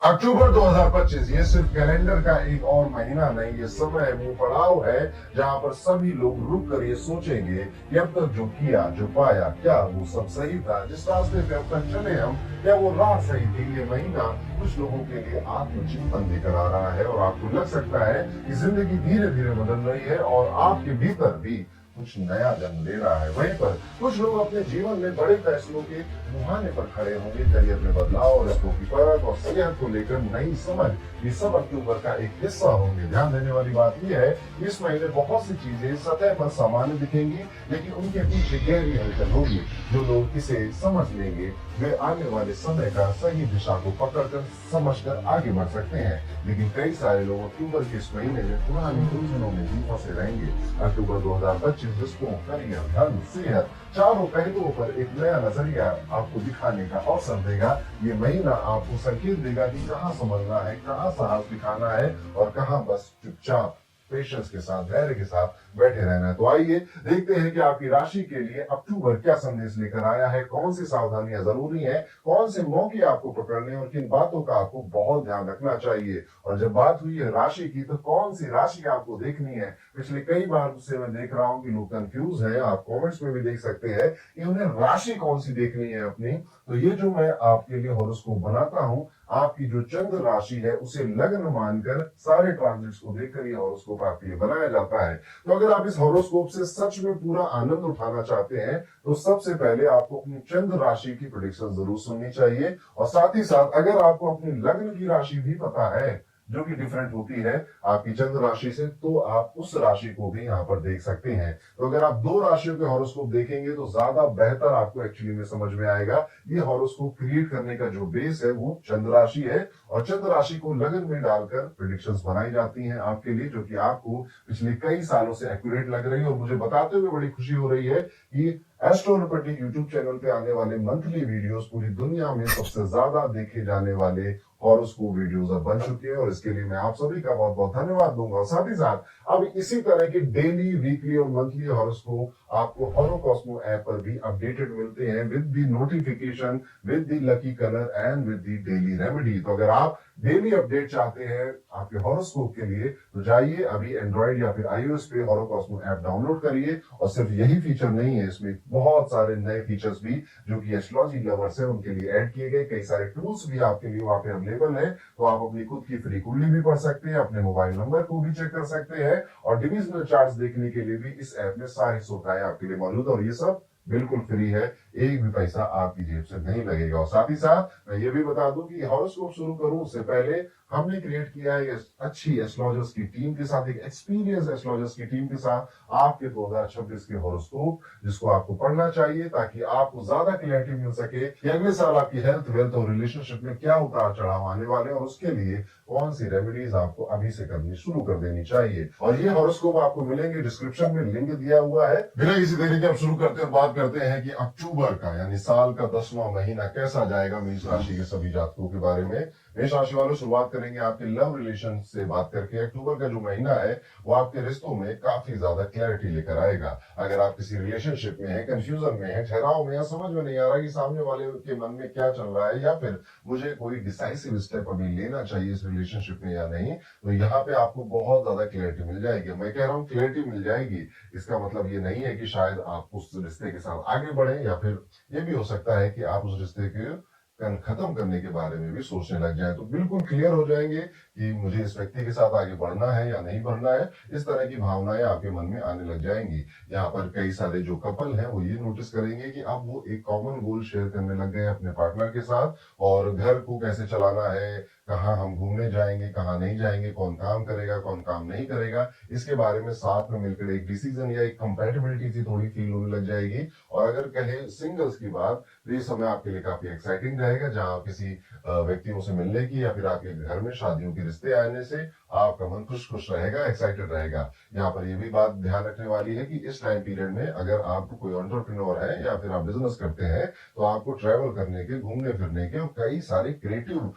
अक्टूबर 2025 ये सिर्फ कैलेंडर का एक और महीना नहीं, ये समय वो पड़ाव है जहां पर सभी लोग रुक कर ये सोचेंगे कि अब तक जो किया, जो पाया, क्या वो सब सही था? जिस रास्ते पे अब तक चले हम, क्या वो राह सही थी? ये महीना कुछ लोगों के लिए आत्मचिंतन लेकर आ रहा है और आपको लग सकता है कि जिंदगी धीरे धीरे बदल रही है और आपके भीतर भी कुछ नया जन्म ले रहा है। वहीं पर कुछ लोग अपने जीवन में बड़े फैसलों के मुहाने पर खड़े होंगे, करियर में बदलाव, रिश्तों की परख और सेहत को लेकर नई समझ, ये सब अक्टूबर का एक हिस्सा होंगे। ध्यान देने वाली बात यह है कि इस महीने बहुत सी चीजें सतह पर सामान्य दिखेंगी, लेकिन उनके पीछे गहरी हलचल होगी। जो लोग इसे समझ लेंगे वे आने वाले समय का सही दिशा को पकड़कर समझकर आगे बढ़ सकते हैं। लेकिन कई सारे लोग अक्टूबर के इस महीने में पुरानी उलझनों में ही फंसे रहेंगे। अक्टूबर 2025 रिश्तों, करियर, धन, सेहत, चारों पहलुओं पर एक नया नजरिया आपको दिखाने का अवसर देगा। ये महीना आपको संकेत देगा कि कहाँ समझना है, कहाँ साहस दिखाना है और कहाँ बस चुपचाप पेशेंस के साथ, धैर्य के साथ बैठे रहना है। तो आइए देखते हैं कि आपकी राशि के लिए अक्टूबर क्या संदेश लेकर आया है, कौन सी सावधानियां जरूरी है, कौन से मौके आपको पकड़ने और किन बातों का आपको बहुत ध्यान रखना चाहिए। और जब बात हुई है राशि की, तो कौन सी राशि आपको देखनी है? पिछले कई बार से मैं देख रहा हूं कि लोग कंफ्यूज है, आप कमेंट्स में भी देख सकते हैं कि उन्हें राशि कौन सी देखनी है अपनी। तो ये जो मैं आपके लिए हॉरोस्कोप बनाता हूं, आपकी जो चंद्र राशि है उसे लग्न मानकर सारे ट्रांजिट्स को देखकर ये हॉरोस्कोप आपके लिए बनाया जाता है। तो अगर आप इस हॉरोस्कोप से सच में पूरा आनंद उठाना चाहते हैं, तो सबसे पहले आपको अपनी चंद्र राशि की प्रेडिक्शन जरूर सुननी चाहिए। और साथ ही साथ अगर आपको अपनी लग्न की राशि भी पता है, जो कि डिफरेंट होती है आपकी चंद्र राशि से, तो आप उस राशि को भी यहाँ पर देख सकते हैं। तो अगर आप दो राशियों के हॉरोस्कोप देखेंगे तो ज्यादा बेहतर आपको एक्चुअली में समझ में आएगा। ये हॉरोस्कोप क्रिएट करने का जो बेस है वो चंद्र राशि है और चंद्र राशि को लगन में डालकर प्रेडिक्शंस बनाई जाती हैं आपके लिए, जो कि आपको पिछले कई सालों से एक्यूरेट लग रही है। और मुझे बताते हुए बड़ी खुशी हो रही है कि एस्ट्रोनोपेटिक यूट्यूब चैनल पे आने वाले मंथली वीडियोस पूरी दुनिया में सबसे ज्यादा देखे जाने वाले हॉरोस्कोप वीडियोस अब बन चुके हैं और इसके लिए मैं आप सभी का बहुत बहुत धन्यवाद दूंगा। और साथ ही साथ अब इसी तरह के डेली, वीकली और मंथली हॉरोस्कोप आपको हॉरोकॉस्मो ऐप पर भी अपडेटेड मिलते हैं with the notification, with the lucky colour and with the daily remedy. तो अगर आप डेली अपडेट चाहते हैं आपके हॉरोस्कोप के लिए, तो जाइए अभी एंड्रॉइड या फिर आईओएस पे हॉरोकॉस्मो ऐप डाउनलोड करिए। और सिर्फ यही फीचर नहीं है, इसमें बहुत सारे नए फीचर्स भी जो कि एस्ट्रोलॉजी लवर्स है उनके लिए ऐड किए गए। कई सारे टूल्स भी आपके लिए वहां पे अवेलेबल है। तो आप अपनी खुद की फ्री कुंडली भी पढ़ सकते हैं, अपने मोबाइल नंबर को भी चेक कर सकते हैं और डिविजनल चार्ट्स देखने के लिए भी इस ऐप में सारी सुविधाएं आपके लिए मौजूद है। और ये सब बिल्कुल फ्री है, एक भी पैसा आपकी जेब से नहीं लगेगा। और साथ ही साथ मैं ये भी बता दूं कि हॉरोस्कोप शुरू करूं उससे पहले हमने क्रिएट किया है अच्छी एस्ट्रोलॉजर्स की टीम के साथ, एक एक्सपीरियंस एस्ट्रोलॉजर्स की टीम के साथ आपके 2026 के हॉरोस्कोप, जिसको आपको पढ़ना चाहिए ताकि आपको ज्यादा क्लैरिटी मिल सके कि अगले साल आपकी हेल्थ, वेल्थ और रिलेशनशिप में क्या उतार चढ़ाव आने वाले हैं और उसके लिए कौन सी रेमेडीज आपको अभी से करनी शुरू कर देनी चाहिए। और ये हॉरोस्कोप आपको मिलेंगे, डिस्क्रिप्शन में लिंक दिया हुआ है। बिना किसी देरी के अब शुरू करते हैं, बात करते हैं कि अक्टूबर का यानी साल का 10वां महीना कैसा जाएगा मेष राशि के सभी जातकों के बारे में। मेष राशि वालों, शुरुआत करेंगे आपके लव रिलेशन से बात करके। अक्टूबर का जो महीना है वो आपके रिश्तों में काफी ज्यादा क्लैरिटी लेकर आएगा। अगर आप किसी रिलेशनशिप में है, कंफ्यूजन में है, ठहराव में, या समझ में नहीं आ रहा कि सामने वाले के मन में क्या चल रहा है या फिर मुझे कोई डिसाइसिव स्टेप अभी लेना चाहिए इस रिलेशनशिप में या नहीं, तो यहाँ पे आपको बहुत ज्यादा क्लैरिटी मिल जाएगी। मैं कह रहा हूँ क्लैरिटी मिल जाएगी, इसका मतलब ये नहीं है कि शायद आप उस रिश्ते के साथ आगे बढ़े, या फिर ये भी हो सकता है कि आप उस रिश्ते के खत्म करने के बारे में भी सोचने लग जाए। तो बिल्कुल क्लियर हो जाएंगे कि मुझे इस व्यक्ति के साथ आगे बढ़ना है या नहीं बढ़ना है। इस तरह की भावनाएं आपके मन में आने लग जाएंगी। यहाँ पर कई सारे जो कपल हैं वो ये नोटिस करेंगे कि अब वो एक कॉमन गोल शेयर करने लग गए अपने पार्टनर के साथ, और घर को कैसे चलाना है, कहाँ हम घूमने जाएंगे, कहाँ नहीं जाएंगे, कौन काम करेगा, कौन काम नहीं करेगा, इसके बारे में साथ में मिलकर एक डिसीजन या एक कंपैटिबिलिटी सी थोड़ी फील होने लग जाएगी। और अगर कहे सिंगल्स की बात, तो ये समय आपके लिए काफी एक्साइटिंग रहेगा, जहां किसी व्यक्तियों से मिलने की या फिर आपके घर में शादियों के रिश्ते आने से आपका मन खुश खुश रहेगा, एक्साइटेड रहेगा। यहाँ पर ये भी बात ध्यान रखने वाली है कि इस टाइम पीरियड में अगर आप कोई एंटरप्रेन्योर है या फिर आप बिजनेस करते हैं, तो आपको ट्रैवल करने के, घूमने फिरने के और कई सारे क्रिएटिव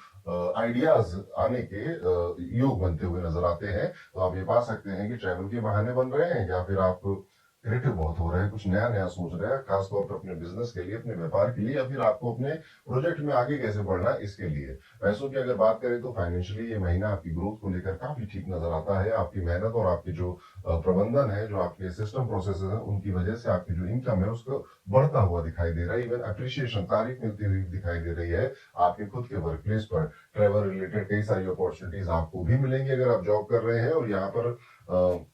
आइडियाज आने के योग बनते हुए नजर आते हैं। तो आप ये पा सकते हैं कि ट्रैवल के बहाने बन रहे हैं, या फिर आप क्रिएटिव बहुत हो रहे हैं, कुछ नया नया सोच रहे हैं, खासतौर पर अपने बिजनेस के लिए, अपने व्यापार के लिए, या फिर आपको अपने प्रोजेक्ट में आगे कैसे बढ़ना है इसके लिए। पैसों की अगर बात करें तो फाइनेंशियली ये महीना आपकी ग्रोथ को लेकर काफी ठीक नजर आता है। आपकी मेहनत और आपकी जो प्रबंधन है, जो आपके सिस्टम प्रोसेसेस है, उनकी वजह से आपकी जो इनकम है उसको बढ़ता हुआ दिखाई दे रहा है। इवन अप्रिसिएशन, तारीफ मिलती हुई दिखाई दे रही है आपके खुद के वर्क प्लेस पर। ट्रेवल रिलेटेड कई सारी अपॉर्चुनिटीज आपको भी मिलेंगी अगर आप जॉब कर रहे हैं, और यहाँ पर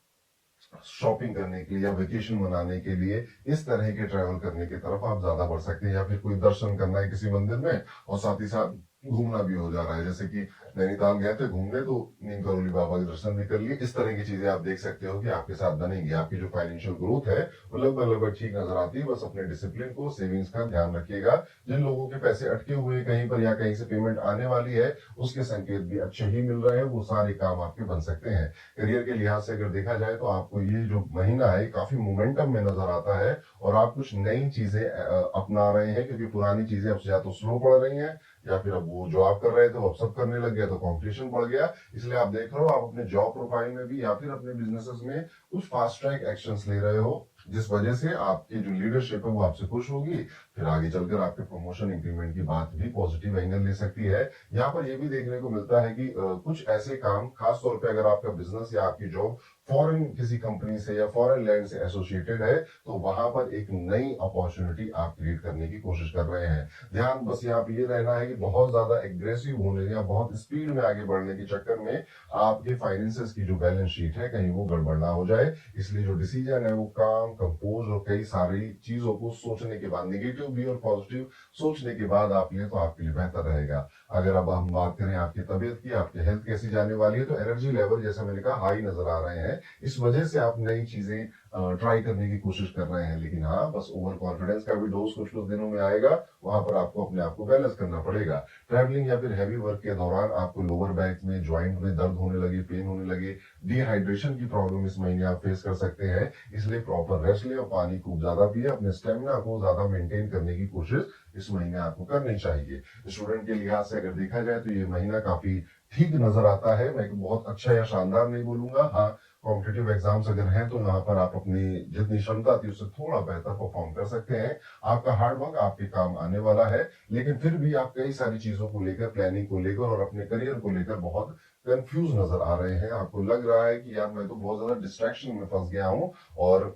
शॉपिंग करने के लिए या वेकेशन मनाने के लिए इस तरह के ट्रैवल करने की तरफ आप ज्यादा बढ़ सकते हैं, या फिर कोई दर्शन करना है किसी मंदिर में और साथ ही साथ घूमना भी हो जा रहा है, जैसे कि नैनीताल गए थे घूमने तो नीम करोली बाबा के दर्शन भी कर लिए। इस तरह की चीजें आप देख सकते हो कि आपके साथ बनेंगी। आपकी जो फाइनेंशियल ग्रोथ है वो लगभग लगभग ठीक नजर आती है। बस अपने डिसिप्लिन को, सेविंग्स का ध्यान रखिएगा। जिन लोगों के पैसे अटके हुए हैं कहीं पर या कहीं से पेमेंट आने वाली है, उसके संकेत भी अच्छे ही मिल रहे हैं, वो सारे काम आपके बन सकते हैं। करियर के लिहाज से अगर देखा जाए तो आपको ये जो महीना है काफी मोमेंटम में नजर आता है, और आप कुछ नई चीजें अपना रहे हैं, क्योंकि पुरानी चीजें अब या तो स्लो पड़ रही हैं, या फिर अब वो जो आप कर रहे थे वो अब सब करने लग गया तो कंपटीशन बढ़ गया। इसलिए आप देख रहे हो आप अपने जॉब प्रोफाइल में भी या फिर अपने बिजनेसेस में कुछ फास्ट ट्रैक एक्शंस ले रहे हो, जिस वजह से आपकी जो लीडरशिप है वो आपसे खुश होगी। फिर आगे चलकर आपके प्रमोशन इंक्रीमेंट की बात भी पॉजिटिव एंगल ले सकती है। यहाँ पर ये भी देखने को मिलता है कि कुछ ऐसे काम, खास तौर पे अगर आपका बिजनेस या आपकी जॉब फॉरेन किसी कंपनी से या फॉरेन लैंड से एसोसिएटेड है, तो वहां पर एक नई अपॉर्चुनिटी आप क्रिएट करने की कोशिश कर रहे हैं। ध्यान बस यहाँ पे ये रहना है कि बहुत ज्यादा एग्रेसिव होने या बहुत स्पीड में आगे बढ़ने के चक्कर में आपके फाइनेंसेस की जो बैलेंस शीट है कहीं वो गड़बड़ ना हो जाए। इसलिए जो डिसीजन है वो काम, कंपोज और कई सारी चीजों को सोचने के बाद, निगेटिव भी और पॉजिटिव सोचने के बाद आप लें तो आपके लिए बेहतर रहेगा। अगर अब हम बात करें आपकी तबीयत की, आपकी हेल्थ कैसी जाने वाली है, तो एनर्जी लेवल जैसा मैंने कहा हाई नजर आ रहे हैं। इस वजह से आप नई चीजें ट्राई करने की कोशिश कर रहे हैं, लेकिन हाँ बस ओवर कॉन्फिडेंस का भी डोज कुछ कुछ दिनों में आएगा। वहां पर आपको अपने आप को बैलेंस करना पड़ेगा। ट्रैवलिंग या फिर हैवी वर्क के दौरान आपको लोअर बैक में, ज्वाइंट में दर्द होने लगे, पेन होने लगे, डिहाइड्रेशन की प्रॉब्लम इस महीने आप फेस कर सकते हैं। इसलिए प्रॉपर रेस्ट लें और पानी खूब ज्यादा पिए। अपने स्टेमिना को ज्यादा मेंटेन करने की कोशिश इस महीने आपको करनी चाहिए। स्टूडेंट के लिहाज से अगर देखा जाए तो ये महीना काफी ठीक नजर आता है। मैं बहुत अच्छा या शानदार नहीं बोलूंगा, हाँ कॉम्पिटेटिव एग्जाम्स अगर हैं तो यहाँ पर आप अपनी जितनी क्षमता थी उससे थोड़ा बेहतर परफॉर्म कर सकते हैं। आपका हार्डवर्क आपके काम आने वाला है, लेकिन फिर भी आप कई सारी चीजों को लेकर, प्लानिंग को लेकर और अपने करियर को लेकर बहुत कंफ्यूज नजर आ रहे हैं। आपको लग रहा है कि यार मैं तो बहुत ज्यादा डिस्ट्रैक्शन में फंस गया हूँ, और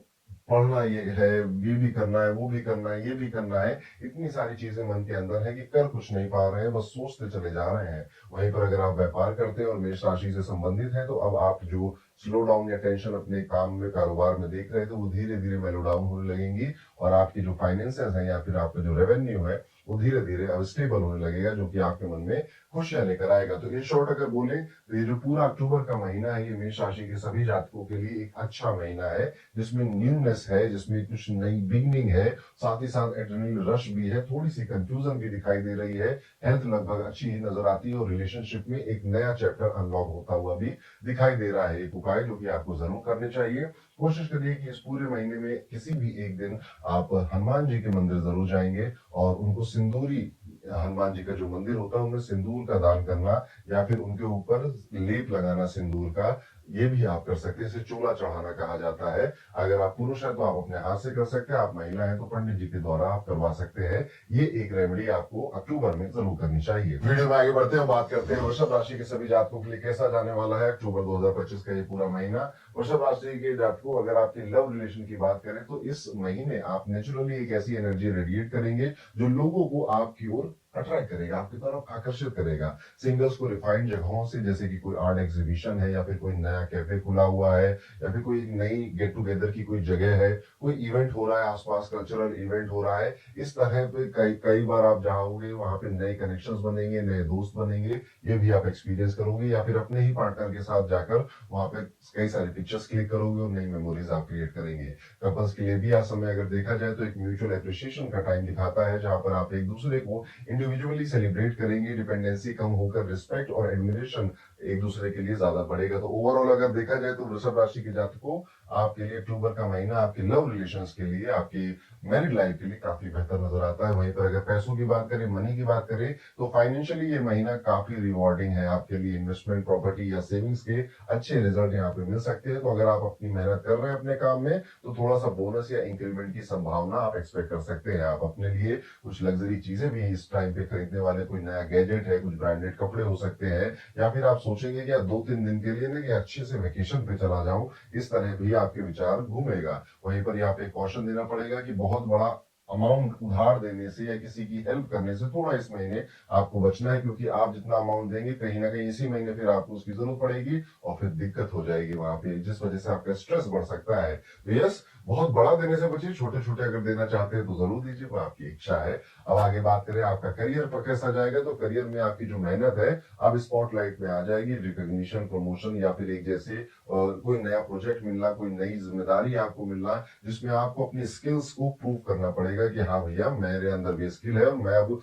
पढ़ना ये है, ये भी करना है, वो भी करना है, ये भी करना है, इतनी सारी चीजें मन के अंदर है कि कर कुछ नहीं पा रहे हैं, बस सोचते चले जा रहे हैं। वहीं पर अगर आप व्यापार करते हैं और मेष राशि से संबंधित है, तो अब आप जो स्लो डाउन या टेंशन अपने काम में, कारोबार में देख रहे थे, वो धीरे धीरे मेलो डाउन होने लगेंगी, और आपकी जो फाइनेंसेस हैं या फिर आपका जो रेवेन्यू है वो धीरे धीरे अब स्टेबल होने लगेगा, जो कि आपके मन में खुशियां लेकर आएगा। तो इन शॉर्ट अगर बोले तो ये जो पूरा अक्टूबर का महीना है, ये मेष राशि के सभी जातकों के लिए एक अच्छा महीना है, जिसमें न्यूनेस है, जिसमें कुछ नई बिगनिंग है, साथ ही साथ एड्रेनलिन रश भी है, थोड़ी सी कंफ्यूजन भी दिखाई दे रही है। हेल्थ लगभग अच्छी ही नजर आती है, और रिलेशनशिप में एक नया चैप्टर अनलॉक होता हुआ भी दिखाई दे रहा है। एक उपाय जो कि आपको जरूर करने चाहिए, कोशिश करिए कि इस पूरे महीने में किसी भी एक दिन आप हनुमान जी के मंदिर जरूर जाएंगे, और उनको सिंदूरी, हनुमान जी का जो मंदिर होता है उनमें सिंदूर का दान करना, या फिर उनके ऊपर लेप लगाना सिंदूर का, ये भी आप कर सकते हैं। इसे चूल्हा चढ़ाना कहा जाता है। अगर आप पुरुष हैं तो आप अपने हाथ से कर सकते हैं, आप महिला हैं तो पंडित जी के द्वारा आप करवा सकते हैं। ये एक रेमेडी आपको अक्टूबर में जरूर करनी चाहिए। वीडियो में आगे बढ़ते हैं, बात करते हैं वृषभ राशि के सभी जातकों के लिए कैसा जाने वाला है अक्टूबर 2025 का ये पूरा महीना। वृषभ राशि के जातकों, अगर आपकी लव रिलेशन की बात करें तो इस महीने आप नेचुरली एक ऐसी एनर्जी रेडिएट करेंगे जो लोगों को आपकी ओर अट्रैक्ट करेगा, आपकी तरफ आकर्षित करेगा। सिंगल्स को रिफाइंड जगहों से, जैसे कि कोई आर्ट एग्जीबिशन है, या फिर कोई नया कैफे खुला हुआ है, या फिर कोई नई गेट टुगेदर की कोई जगह है, कोई इवेंट हो रहा है आसपास, कल्चरल इवेंट हो रहा है, इस तरह पे कई कई बार आप जाओगे, वहां पे नए कनेक्शंस बनेंगे, नए दोस्त बनेंगे, ये भी आप एक्सपीरियंस करोगे। या फिर अपने ही पार्टनर के साथ जाकर वहां पे कई सारी पिक्चर्स क्लिक करोगे और नई मेमोरीज आप क्रिएट करेंगे। कपल्स के लिए भी आज समय अगर देखा जाए तो एक म्यूचुअल एप्रिसिएशन का टाइम दिखाता है, जहां पर आप एक दूसरे को इंडिविजुअली सेलिब्रेट करेंगे। डिपेंडेंसी कम होकर रिस्पेक्ट और एडमिरेशन एक दूसरे के लिए ज्यादा बढ़ेगा। तो ओवरऑल अगर देखा जाए तो वृषभ राशि के जातकों, आपके लिए अक्टूबर का महीना आपके लव रिलेशंस के लिए, आपकी मैरिड लाइफ के लिए काफी बेहतर नजर आता है। वहीं पर अगर पैसों की बात करें, मनी की बात करें, तो फाइनेंशियली ये महीना काफी रिवॉर्डिंग है आपके लिए। इन्वेस्टमेंट, प्रॉपर्टी या सेविंग्स के अच्छे रिजल्ट यहाँ पे मिल सकते हैं। तो अगर आप अपनी मेहनत कर रहे हैं अपने काम में, तो थोड़ा सा बोनस या इंक्रीमेंट की संभावना आप एक्सपेक्ट कर सकते हैं। आप अपने लिए कुछ लग्जरी चीजें भी इस टाइम पे खरीदने वाले, कोई नया गैजेट है, कुछ ब्रांडेड कपड़े हो सकते हैं, या फिर आप सोचेंगे कि यार 2-3 दिन के लिए ना कि अच्छे से वेकेशन पे चला जाऊं, इस तरह भी आपके विचार घूमेगा। वहीं पर यहाँ पे कॉशन देना पड़ेगा कि बहुत बड़ा अमाउंट उधार देने से या किसी की हेल्प करने से थोड़ा इस महीने आपको बचना है, क्योंकि आप जितना अमाउंट देंगे कहीं ना कहीं इसी महीने फिर आपको उसकी जरूरत पड़ेगी और फिर दिक्कत हो जाएगी वहां पे, जिस वजह से आपका स्ट्रेस बढ़ सकता है। तो यस, बहुत बड़ा देने से बचिए, छोटे छोटे अगर देना चाहते हैं तो जरूर दीजिए, वो आपकी इच्छा है। अब आगे बात करें आपका करियर पर कैसा जाएगा, तो करियर में आपकी जो मेहनत है अब स्पॉटलाइट में आ जाएगी। रिकॉग्निशन, प्रमोशन या फिर एक जैसे कोई नया प्रोजेक्ट मिलना, कोई नई जिम्मेदारी आपको मिलना, जिसमें आपको अपनी स्किल्स को प्रूव करना पड़ेगा कि हाँ भैया मेरे अंदर भी स्किल है और मैं अब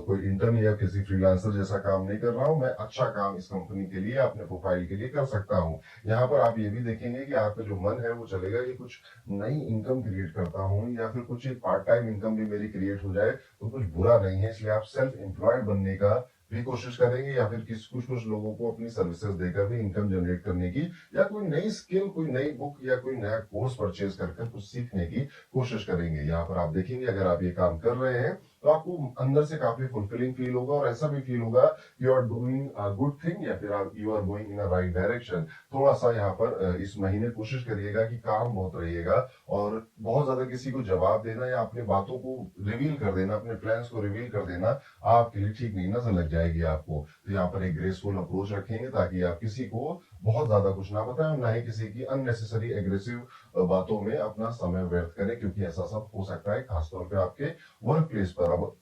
कोई इंटर्न या किसी फ्रीलांसर जैसा काम नहीं कर रहा हूँ, मैं अच्छा काम इस कंपनी के लिए, अपने प्रोफाइल के लिए कर सकता हूँ। यहाँ पर आप ये भी देखेंगे कि आपका जो मन है वो चलेगा कि कुछ नई इनकम क्रिएट करता हूँ, या फिर कुछ एक पार्ट टाइम इनकम भी मेरी क्रिएट हो जाए तो कुछ बुरा नहीं है। इसलिए आप सेल्फ एम्प्लॉयड बनने का भी कोशिश करेंगे, या फिर कुछ कुछ लोगों को अपनी सर्विसेज देकर भी इनकम जनरेट करने की, या कोई नई स्किल, कोई नई बुक या कोई नया कोर्स परचेज करके कुछ सीखने की कोशिश करेंगे। यहाँ पर आप देखेंगे अगर आप ये काम कर रहे हैं तो आपको अंदर से काफी फुलफिलिंग फील होगा, और ऐसा भी फील होगा you are doing a good thing, या फिर you are going in a right direction. थोड़ा सा यहाँ पर इस महीने कोशिश करिएगा कि काम बहुत रहिएगा, और बहुत ज्यादा किसी को जवाब देना या अपनी बातों को रिवील कर देना, अपने प्लान्स को रिवील कर देना आपके लिए ठीक नहीं, नजर लग जाएगी आपको। तो यहाँ पर एक ग्रेसफुल अप्रोच रखेंगे ताकि आप किसी को बहुत ज्यादा कुछ ना बताएं, ना ही किसी की अननेसेसरी एग्रेसिव बातों में अपना समय व्यर्थ करें, क्योंकि ऐसा सब हो सकता है खासतौर पे आपके वर्क प्लेस पर। अब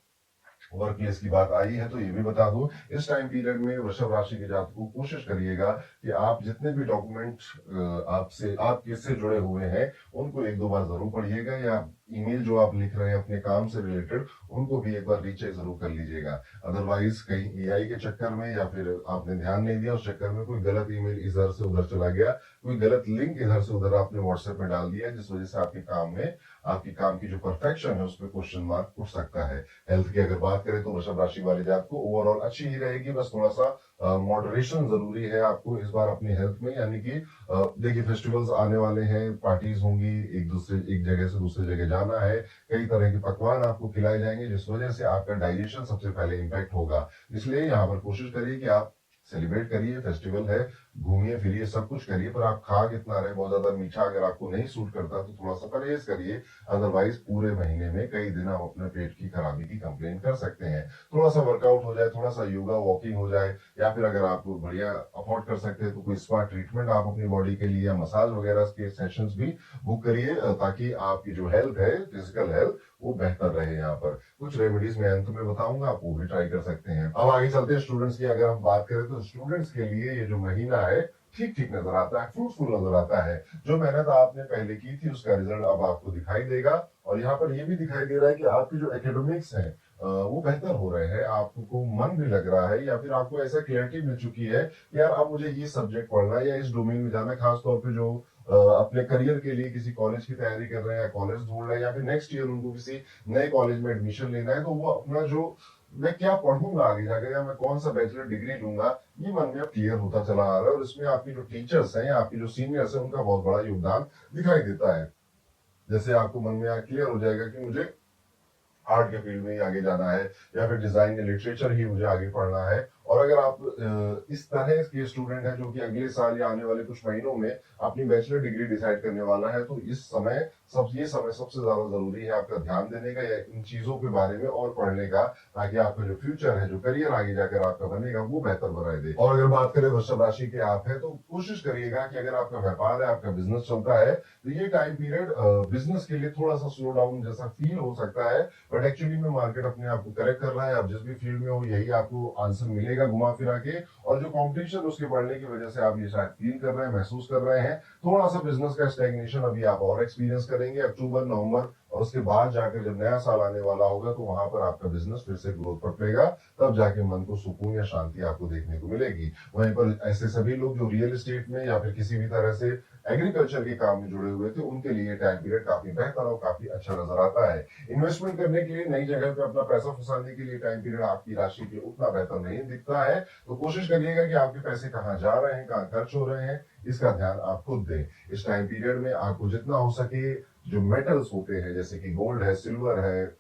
वर्क प्लेस की बात आई है तो ये भी बता दूं, इस टाइम पीरियड में वृषभ राशि के जातक को कोशिश करिएगा कि आप जितने भी डॉक्यूमेंट आपसे आप किससे जुड़े हुए हैं उनको एक दो बार जरूर पढ़िएगा, या ईमेल जो आप लिख रहे हैं अपने काम से रिलेटेड उनको भी एक बार रीचेक जरूर कर लीजिएगा। अदरवाइज कहीं एआई के चक्कर में या फिर आपने ध्यान नहीं दिया उस चक्कर में कोई गलत ईमेल इधर से उधर चला गया, कोई गलत लिंक इधर से उधर आपने व्हाट्सएप में डाल दिया, जिस वजह से आपके काम में, आपकी काम की जो परफेक्शन है उस पर क्वेश्चन मार्क उठ सकता है। हेल्थ की अगर बात करें तो वृषभ राशि वाले जात को ओवरऑल अच्छी ही रहेगी, बस थोड़ा सा मॉडरेशन जरूरी है आपको इस बार अपनी हेल्थ में। यानी कि देखिए फेस्टिवल्स आने वाले हैं, पार्टीज होंगी, एक जगह से दूसरी जगह जाना है, कई तरह के पकवान आपको खिलाए जाएंगे, जिस वजह से आपका डाइजेशन सबसे पहले इम्पैक्ट होगा। इसलिए यहाँ पर कोशिश करिए कि आप सेलिब्रेट करिए, फेस्टिवल है, घूमिए फिरिए, सब कुछ करिए, पर आप खा कितना रहे, बहुत ज्यादा मीठा अगर आपको नहीं सूट करता तो थोड़ा सा परहेज करिए। अदरवाइज पूरे महीने में कई दिन आप अपने पेट की खराबी की कंप्लेन कर सकते हैं। थोड़ा सा वर्कआउट हो जाए, थोड़ा सा योगा वॉकिंग हो जाए, या फिर अगर आप बढ़िया अफोर्ड कर सकते हैं तो कोई स्पा ट्रीटमेंट आप अपनी बॉडी के लिए या मसाज वगैरह के सेशंस भी बुक करिए, ताकि आपकी जो हेल्थ है, फिजिकल हेल्थ, वो बेहतर रहे। यहाँ पर कुछ रेमेडीज मैं अंत में बताऊंगा, आप वो भी ट्राई कर सकते हैं। अब आगे चलते हैं स्टूडेंट्स की अगर हम बात करें तो स्टूडेंट्स के लिए ये जो महीना है ठीक ठीक नजर आता है, फ्रूटफुल नजर आता है। जो मेहनत आपने पहले की थी उसका रिजल्ट अब आपको दिखाई देगा, और यहाँ पर ये भी दिखाई दे रहा है कि आपकी जो एकेडमिक्स है वो बेहतर हो रहे हैं, आपको मन भी लग रहा है, या फिर आपको ऐसा क्लैरिटी मिल चुकी है कि यार अब मुझे ये सब्जेक्ट पढ़ना है या इस डोमेन में जाना है। खासतौर पे जो अपने करियर के लिए किसी कॉलेज की तैयारी कर रहे हैं या कॉलेज ढूंढ रहे हैं, या फिर नेक्स्ट ईयर उनको किसी नए कॉलेज में एडमिशन लेना है, तो वो अपना जो मैं क्या पढ़ूंगा आगे जाकर, या मैं कौन सा बैचलर डिग्री लूंगा, ये मन में अब क्लियर होता चला आ रहा है। और इसमें आपकी जो टीचर्स हैं, आपकी जो सीनियर्स हैं, उनका बहुत बड़ा योगदान दिखाई देता है। जैसे आपको मन में क्लियर हो जाएगा कि मुझे आर्ट के फील्ड में ही आगे जाना है, या फिर डिजाइन या लिटरेचर ही मुझे आगे पढ़ना है। और अगर आप इस तरह के स्टूडेंट हैं जो कि अगले साल या आने वाले कुछ महीनों में अपनी बैचलर डिग्री डिसाइड करने वाला है, तो ये समय सबसे ज्यादा जरूरी है आपका ध्यान देने का, या इन चीजों के बारे में और पढ़ने का, ताकि आपका जो फ्यूचर है, जो करियर आगे जाकर आपका बनेगा, वो बेहतर बनाए दे। और अगर बात करें वृषभ राशि के आप है, तो कोशिश करिएगा कि अगर आपका व्यापार है, आपका बिजनेस चलता है, तो ये टाइम पीरियड बिजनेस के लिए थोड़ा सा स्लो डाउन जैसा फील हो सकता है, बट एक्चुअली में मार्केट अपने आप को करेक्ट कर रहा है। आप जिस भी फील्ड में हो यही आपको आंसर मिलेगा घुमा फिरा के, और जो कंपटीशन उसके बढ़ने की वजह से आप ये शायद फील कर रहे हैं, महसूस कर रहे हैं। थोड़ा सा बिजनेस का स्टैग्नेशन अभी आप और एक्सपीरियंस करेंगे। अक्टूबर, नवंबर और उसके बाद जाकर जब नया साल आने वाला होगा तो वहां पर आपका बिजनेस फिर से ग्रोथ पकड़ेगा, तब जाके मन को सुकून या शांति आपको देखने को मिलेगी। वहीं पर ऐसे सभी लोग जो रियल एस्टेट में या फिर किसी भी तरह से एग्रीकल्चर के काम में जुड़े हुए थे, उनके लिए टाइम पीरियड काफी बेहतर और काफी अच्छा नजर आता है। इन्वेस्टमेंट करने के लिए, नई जगह पे अपना पैसा फंसाने के लिए टाइम पीरियड आपकी राशि के उतना बेहतर नहीं दिखता है। तो कोशिश करिएगा कि आपके पैसे कहाँ जा रहे हैं, कहाँ खर्च हो रहे हैं, इसका ध्यान आप खुद दें। इस टाइम पीरियड में आपको जितना हो सके जो मेटल्स होते हैं जैसे कि गोल्ड है, सिल्वर है,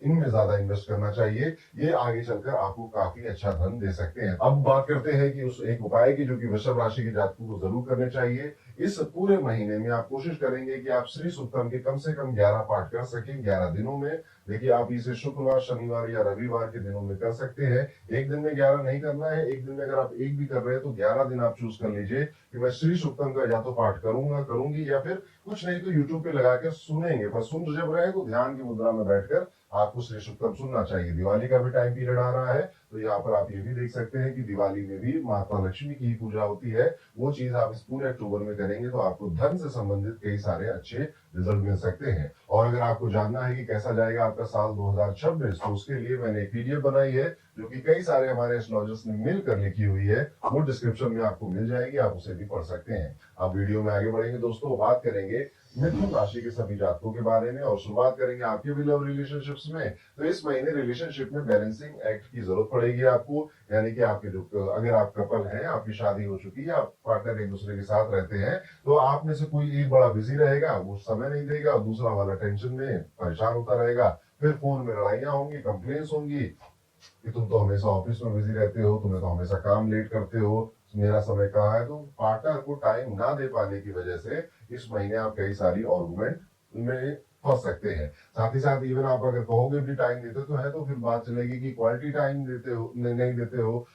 इनमें ज्यादा इन्वेस्ट करना चाहिए। ये आगे चलकर आपको काफी अच्छा धन दे सकते हैं। अब बात करते हैं कि उस एक उपाय की जो कि वृषभ राशि के जातकों को जरूर करने चाहिए। इस पूरे महीने में आप कोशिश करेंगे कि आप श्री सूक्तम के कम से कम 11 पाठ कर सकें 11 दिनों में। देखिए, आप इसे शुक्रवार, शनिवार या रविवार के दिनों में कर सकते हैं। एक दिन में 11 नहीं करना है। एक दिन में अगर आप एक भी कर रहे हैं तो 11 दिन आप चूज कर लीजिए कि मैं श्री सूक्तम का या तो पाठ करूंगा, करूंगी, या फिर कुछ नहीं तो यूट्यूब पे लगा के सुनेंगे। पर सुन जब रहे तो ध्यान की मुद्रा में बैठकर आपको श्री सूक्तम सुनना चाहिए। दिवाली का भी टाइम पीरियड आ रहा है, तो यहाँ पर आप ये भी देख सकते हैं कि दिवाली में भी माता लक्ष्मी की पूजा होती है। वो चीज आप इस पूरे अक्टूबर में करेंगे तो आपको धन से संबंधित कई सारे अच्छे रिजल्ट मिल सकते हैं। और अगर आपको जानना है कि कैसा जाएगा आपका साल 2026, तो उसके लिए मैंने एक पीडीएफ बनाई है जो कि कई सारे हमारे एस्ट्रोलॉजर्स ने मिलकर लिखी हुई है। वो डिस्क्रिप्शन में आपको मिल जाएगी, आप उसे भी पढ़ सकते हैं। अब वीडियो में आगे बढ़ेंगे दोस्तों, बात करेंगे मिथुन राशि के सभी जातकों के बारे में और शुरुआत करेंगे आपके भी लव रिलेशनशिप्स में। तो इस महीने रिलेशनशिप में बैलेंसिंग एक्ट की जरूरत पड़ेगी आपको, यानी कि आपके जो अगर आप कपल हैं, आपकी शादी हो चुकी है, आप पार्टनर एक दूसरे के साथ रहते हैं, तो आप में से कोई एक बड़ा बिजी रहेगा, वो समय नहीं देगा, और दूसरा वाला टेंशन में परेशान होता रहेगा। फिर फोन में लड़ाइयां होंगी, कंप्लेंट्स होंगी कि तुम तो हमेशा ऑफिस में बिजी रहते हो, तुम्हें तो हमेशा काम लेट करते हो, मेरा समय कहाँ है। तो पार्टनर को टाइम ना दे पाने की वजह से इस महीने आप कई सारी आर्गुमेंट में फंस सकते हैं। साथ ही साथ इवन आप अगर कहोगे भी टाइम देते तो है, तो फिर बात चलेगी कि क्वालिटी टाइम देते हो, नहीं देते हो,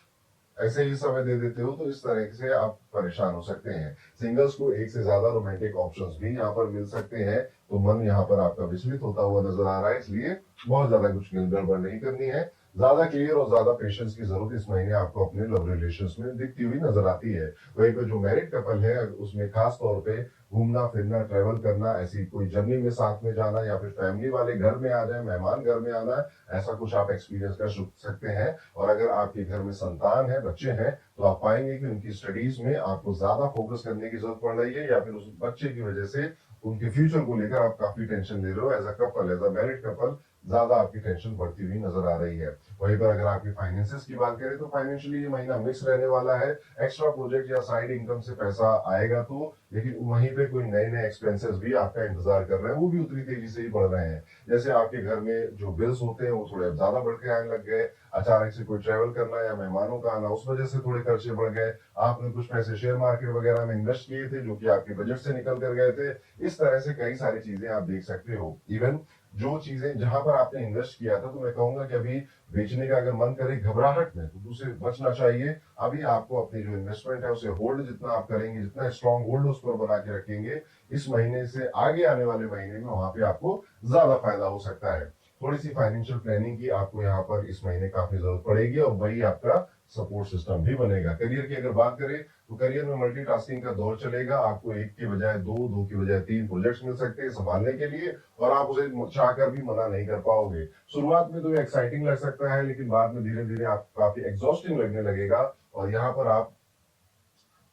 ऐसे ही समय दे देते हो, तो इस तरह से आप परेशान हो सकते हैं। सिंगल्स को एक से ज्यादा रोमांटिक ऑप्शंस भी यहाँ पर मिल सकते हैं, तो मन यहाँ पर आपका विचलित होता हुआ नजर आ रहा है, इसलिए बहुत ज्यादा कुछ गड़बड़ नहीं करनी है। ज्यादा क्लियर और ज्यादा पेशेंस की जरूरत इस महीने आपको अपने लव रिलेशंस में दिखती हुई नजर आती है। वहीं पर जो मैरिड कपल है उसमें खास तौर पे घूमना फिरना, ट्रेवल करना, ऐसी कोई जर्नी में साथ में जाना, या फिर फैमिली वाले घर में आ जाए, मेहमान घर में आना, ऐसा कुछ आप एक्सपीरियंस कर सकते हैं। और अगर आपके घर में संतान है, बच्चे हैं, तो आप पाएंगे कि उनकी स्टडीज में आपको ज्यादा फोकस करने की जरूरत पड़ रही है, या फिर उस बच्चे की वजह से उनके फ्यूचर को लेकर आप काफी टेंशन ले रहे हो। As a couple, as a married couple, ज्यादा आपकी टेंशन बढ़ती हुई नजर आ रही है। वहीं पर अगर आपकी फाइनेंसेस की बात करें तो फाइनेंशियली ये महीना मिक्स रहने वाला है। एक्स्ट्रा प्रोजेक्ट या साइड इनकम से पैसा आएगा तो, लेकिन वहीं पे कोई नए नए एक्सपेंसेस भी आपका इंतजार कर रहे हैं, वो भी उतनी तेजी से ही बढ़ रहे हैं। जैसे आपके घर में जो बिल्स होते हैं वो थोड़े ज्यादा बढ़ के आने लग गए, अचानक से कोई ट्रेवल करना या मेहमानों का आना, उस वजह से थोड़े खर्चे बढ़ गए। आपने कुछ पैसे शेयर मार्केट वगैरह में इन्वेस्ट किए थे जो कि आपके बजट से निकल कर गए थे। इस तरह से कई सारी चीजें आप देख सकते हो। इवन जो चीजें जहां पर आपने इन्वेस्ट किया था, तो मैं कहूंगा कि अभी बेचने का अगर मन करे घबराहट में, तो उसे बचना चाहिए। अभी आपको अपनी जो इन्वेस्टमेंट है उसे होल्ड जितना आप करेंगे, जितना स्ट्रॉन्ग होल्ड उस पर बना के रखेंगे, इस महीने से आगे आने वाले महीने में वहां पे आपको ज्यादा फायदा हो सकता है। थोड़ी सी फाइनेंशियल प्लानिंग की आपको यहाँ पर इस महीने काफी जरूरत पड़ेगी, और वही आपका सपोर्ट सिस्टम भी बनेगा। करियर की अगर बात करें तो करियर में मल्टीटास्किंग का दौर चलेगा। आपको एक के बजाय दो, दो की बजाय तीन प्रोजेक्ट्स मिल सकते हैं संभालने के लिए, और आप उसे चाहकर भी मना नहीं कर पाओगे। शुरुआत में तो एक्साइटिंग लग सकता है, लेकिन बाद में धीरे धीरे आप काफी एग्जॉस्टिंग लगने लगेगा, और यहाँ पर आप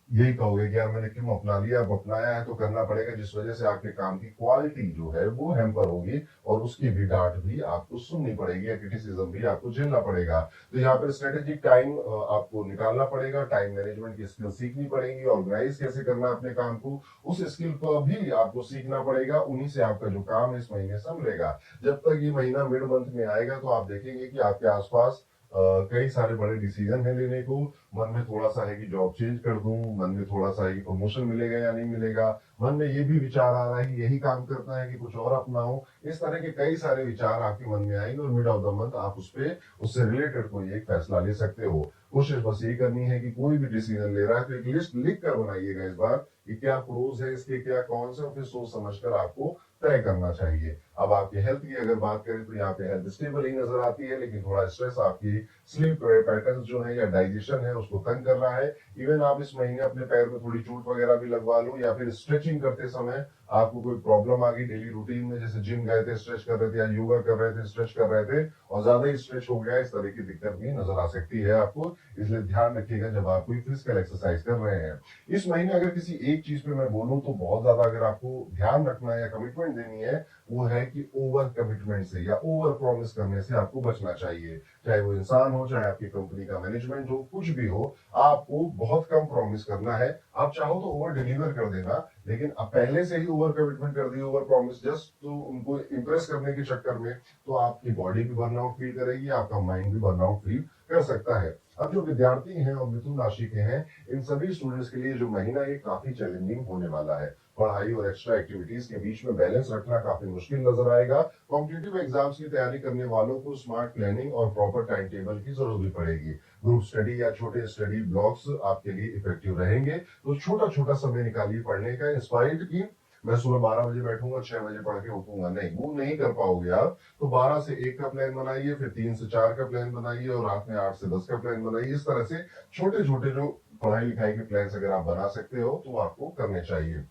यही कहोगे कि यार मैंने क्यों अपना लिया, अब अपनाया है तो करना पड़ेगा, जिस वजह से आपके काम की क्वालिटी जो है वो हैम्पर होगी, और उसकी भी डांट भी आपको सुननी पड़ेगी, या क्रिटिसिज्म भी आपको झेलना पड़ेगा। तो यहाँ पर स्ट्रेटेजिक टाइम आपको निकालना पड़ेगा, टाइम मैनेजमेंट की स्किल सीखनी पड़ेगी, ऑर्गेनाइज कैसे करना अपने काम को, उस स्किल को भी आपको सीखना पड़ेगा। उन्हीं से आपका जो काम है इस महीने संभलेगा। जब तक ये महीना मिड मंथ में आएगा तो आप देखेंगे कि आपके आसपास कई सारे बड़े डिसीजन है लेने को। मन में थोड़ा सा है कि जॉब चेंज कर दूं, मन में थोड़ा सा है कि प्रमोशन मिलेगा या नहीं मिलेगा, मन में ये भी विचार आ रहा है कि यही काम करना है कि कुछ और अपनाऊं। इस तरह के कई सारे विचार आपके मन में आएंगे, और मिड ऑफ द मंथ आप उससे रिलेटेड कोई एक फैसला ले सकते हो। कोशिश बस यही करनी है कि कोई भी डिसीजन ले रहा है तो एक लिस्ट लिख कर बनाइएगा इस बार कि क्या प्रोज है इसके, क्या कॉन्स है, और फिर सोच समझकर आपको तय करना चाहिए। अब आपके हेल्थ की अगर बात करें तो यहाँ पे हेल्थ स्टेबल ही नजर आती है, लेकिन थोड़ा स्ट्रेस आपकी स्लीप पैटर्न जो है या डाइजेशन है उसको तंग कर रहा है। इवन आप इस महीने अपने पैर में थोड़ी चोट वगैरह भी लगवा लो, या फिर स्ट्रेचिंग करते समय आपको कोई प्रॉब्लम आ गई डेली रूटीन में, जैसे जिम गए थे स्ट्रेच कर रहे थे या योगा कर रहे थे स्ट्रेच कर रहे थे और ज्यादा ही स्ट्रेच हो गया, इस तरह की दिक्कत भी नजर आ सकती है आपको। इसलिए ध्यान रखिएगा जब आप कोई फिजिकल एक्सरसाइज कर रहे हैं। इस महीने अगर किसी एक चीज पे मैं बोलूं तो बहुत ज्यादा अगर आपको ध्यान रखना है या कमिटमेंट देनी है, वो है कि ओवर कमिटमेंट से या ओवर प्रॉमिस करने से आपको बचना चाहिए। चाहे वो इंसान हो, चाहे आपकी कंपनी का मैनेजमेंट हो, कुछ भी हो, आपको बहुत कम प्रॉमिस करना है। आप चाहो तो ओवर डिलीवर कर देना, लेकिन अब पहले से ही ओवर कमिटमेंट कर दी, ओवर प्रॉमिस जस्ट तो उनको इम्प्रेस करने के चक्कर में, तो आपकी बॉडी भी बर्नआउट फील करेगी, आपका माइंड भी बर्नआउट फील कर सकता है। अब जो विद्यार्थी हैं और मिथुन राशि के हैं, इन सभी स्टूडेंट्स के लिए जो महीना ये काफी चैलेंजिंग होने वाला है। पढ़ाई और एक्स्ट्रा एक्टिविटीज के बीच में बैलेंस रखना काफी मुश्किल नजर आएगा। कॉम्पिटिटिव एग्जाम्स की तैयारी करने वालों को स्मार्ट प्लानिंग और प्रॉपर टाइम टेबल की जरूरत भी पड़ेगी। ग्रुप स्टडी या छोटे स्टडी ब्लॉक्स आपके लिए इफेक्टिव रहेंगे, तो छोटा छोटा समय निकालिए पढ़ने का। इंस्पायर्ड की मैं सुबह 12 बजे बैठूंगा, 6 बजे पढ़ के उठूंगा, नहीं, वो नहीं कर पाओगे आप। तो 12 से 1 का प्लान बनाइए, फिर 3 से 4 का प्लान बनाइए और रात में 8 से 10 का प्लान बनाइए। इस तरह से छोटे छोटे जो पढ़ाई लिखाई के प्लान्स अगर आप बना सकते हो तो आपको करने चाहिए।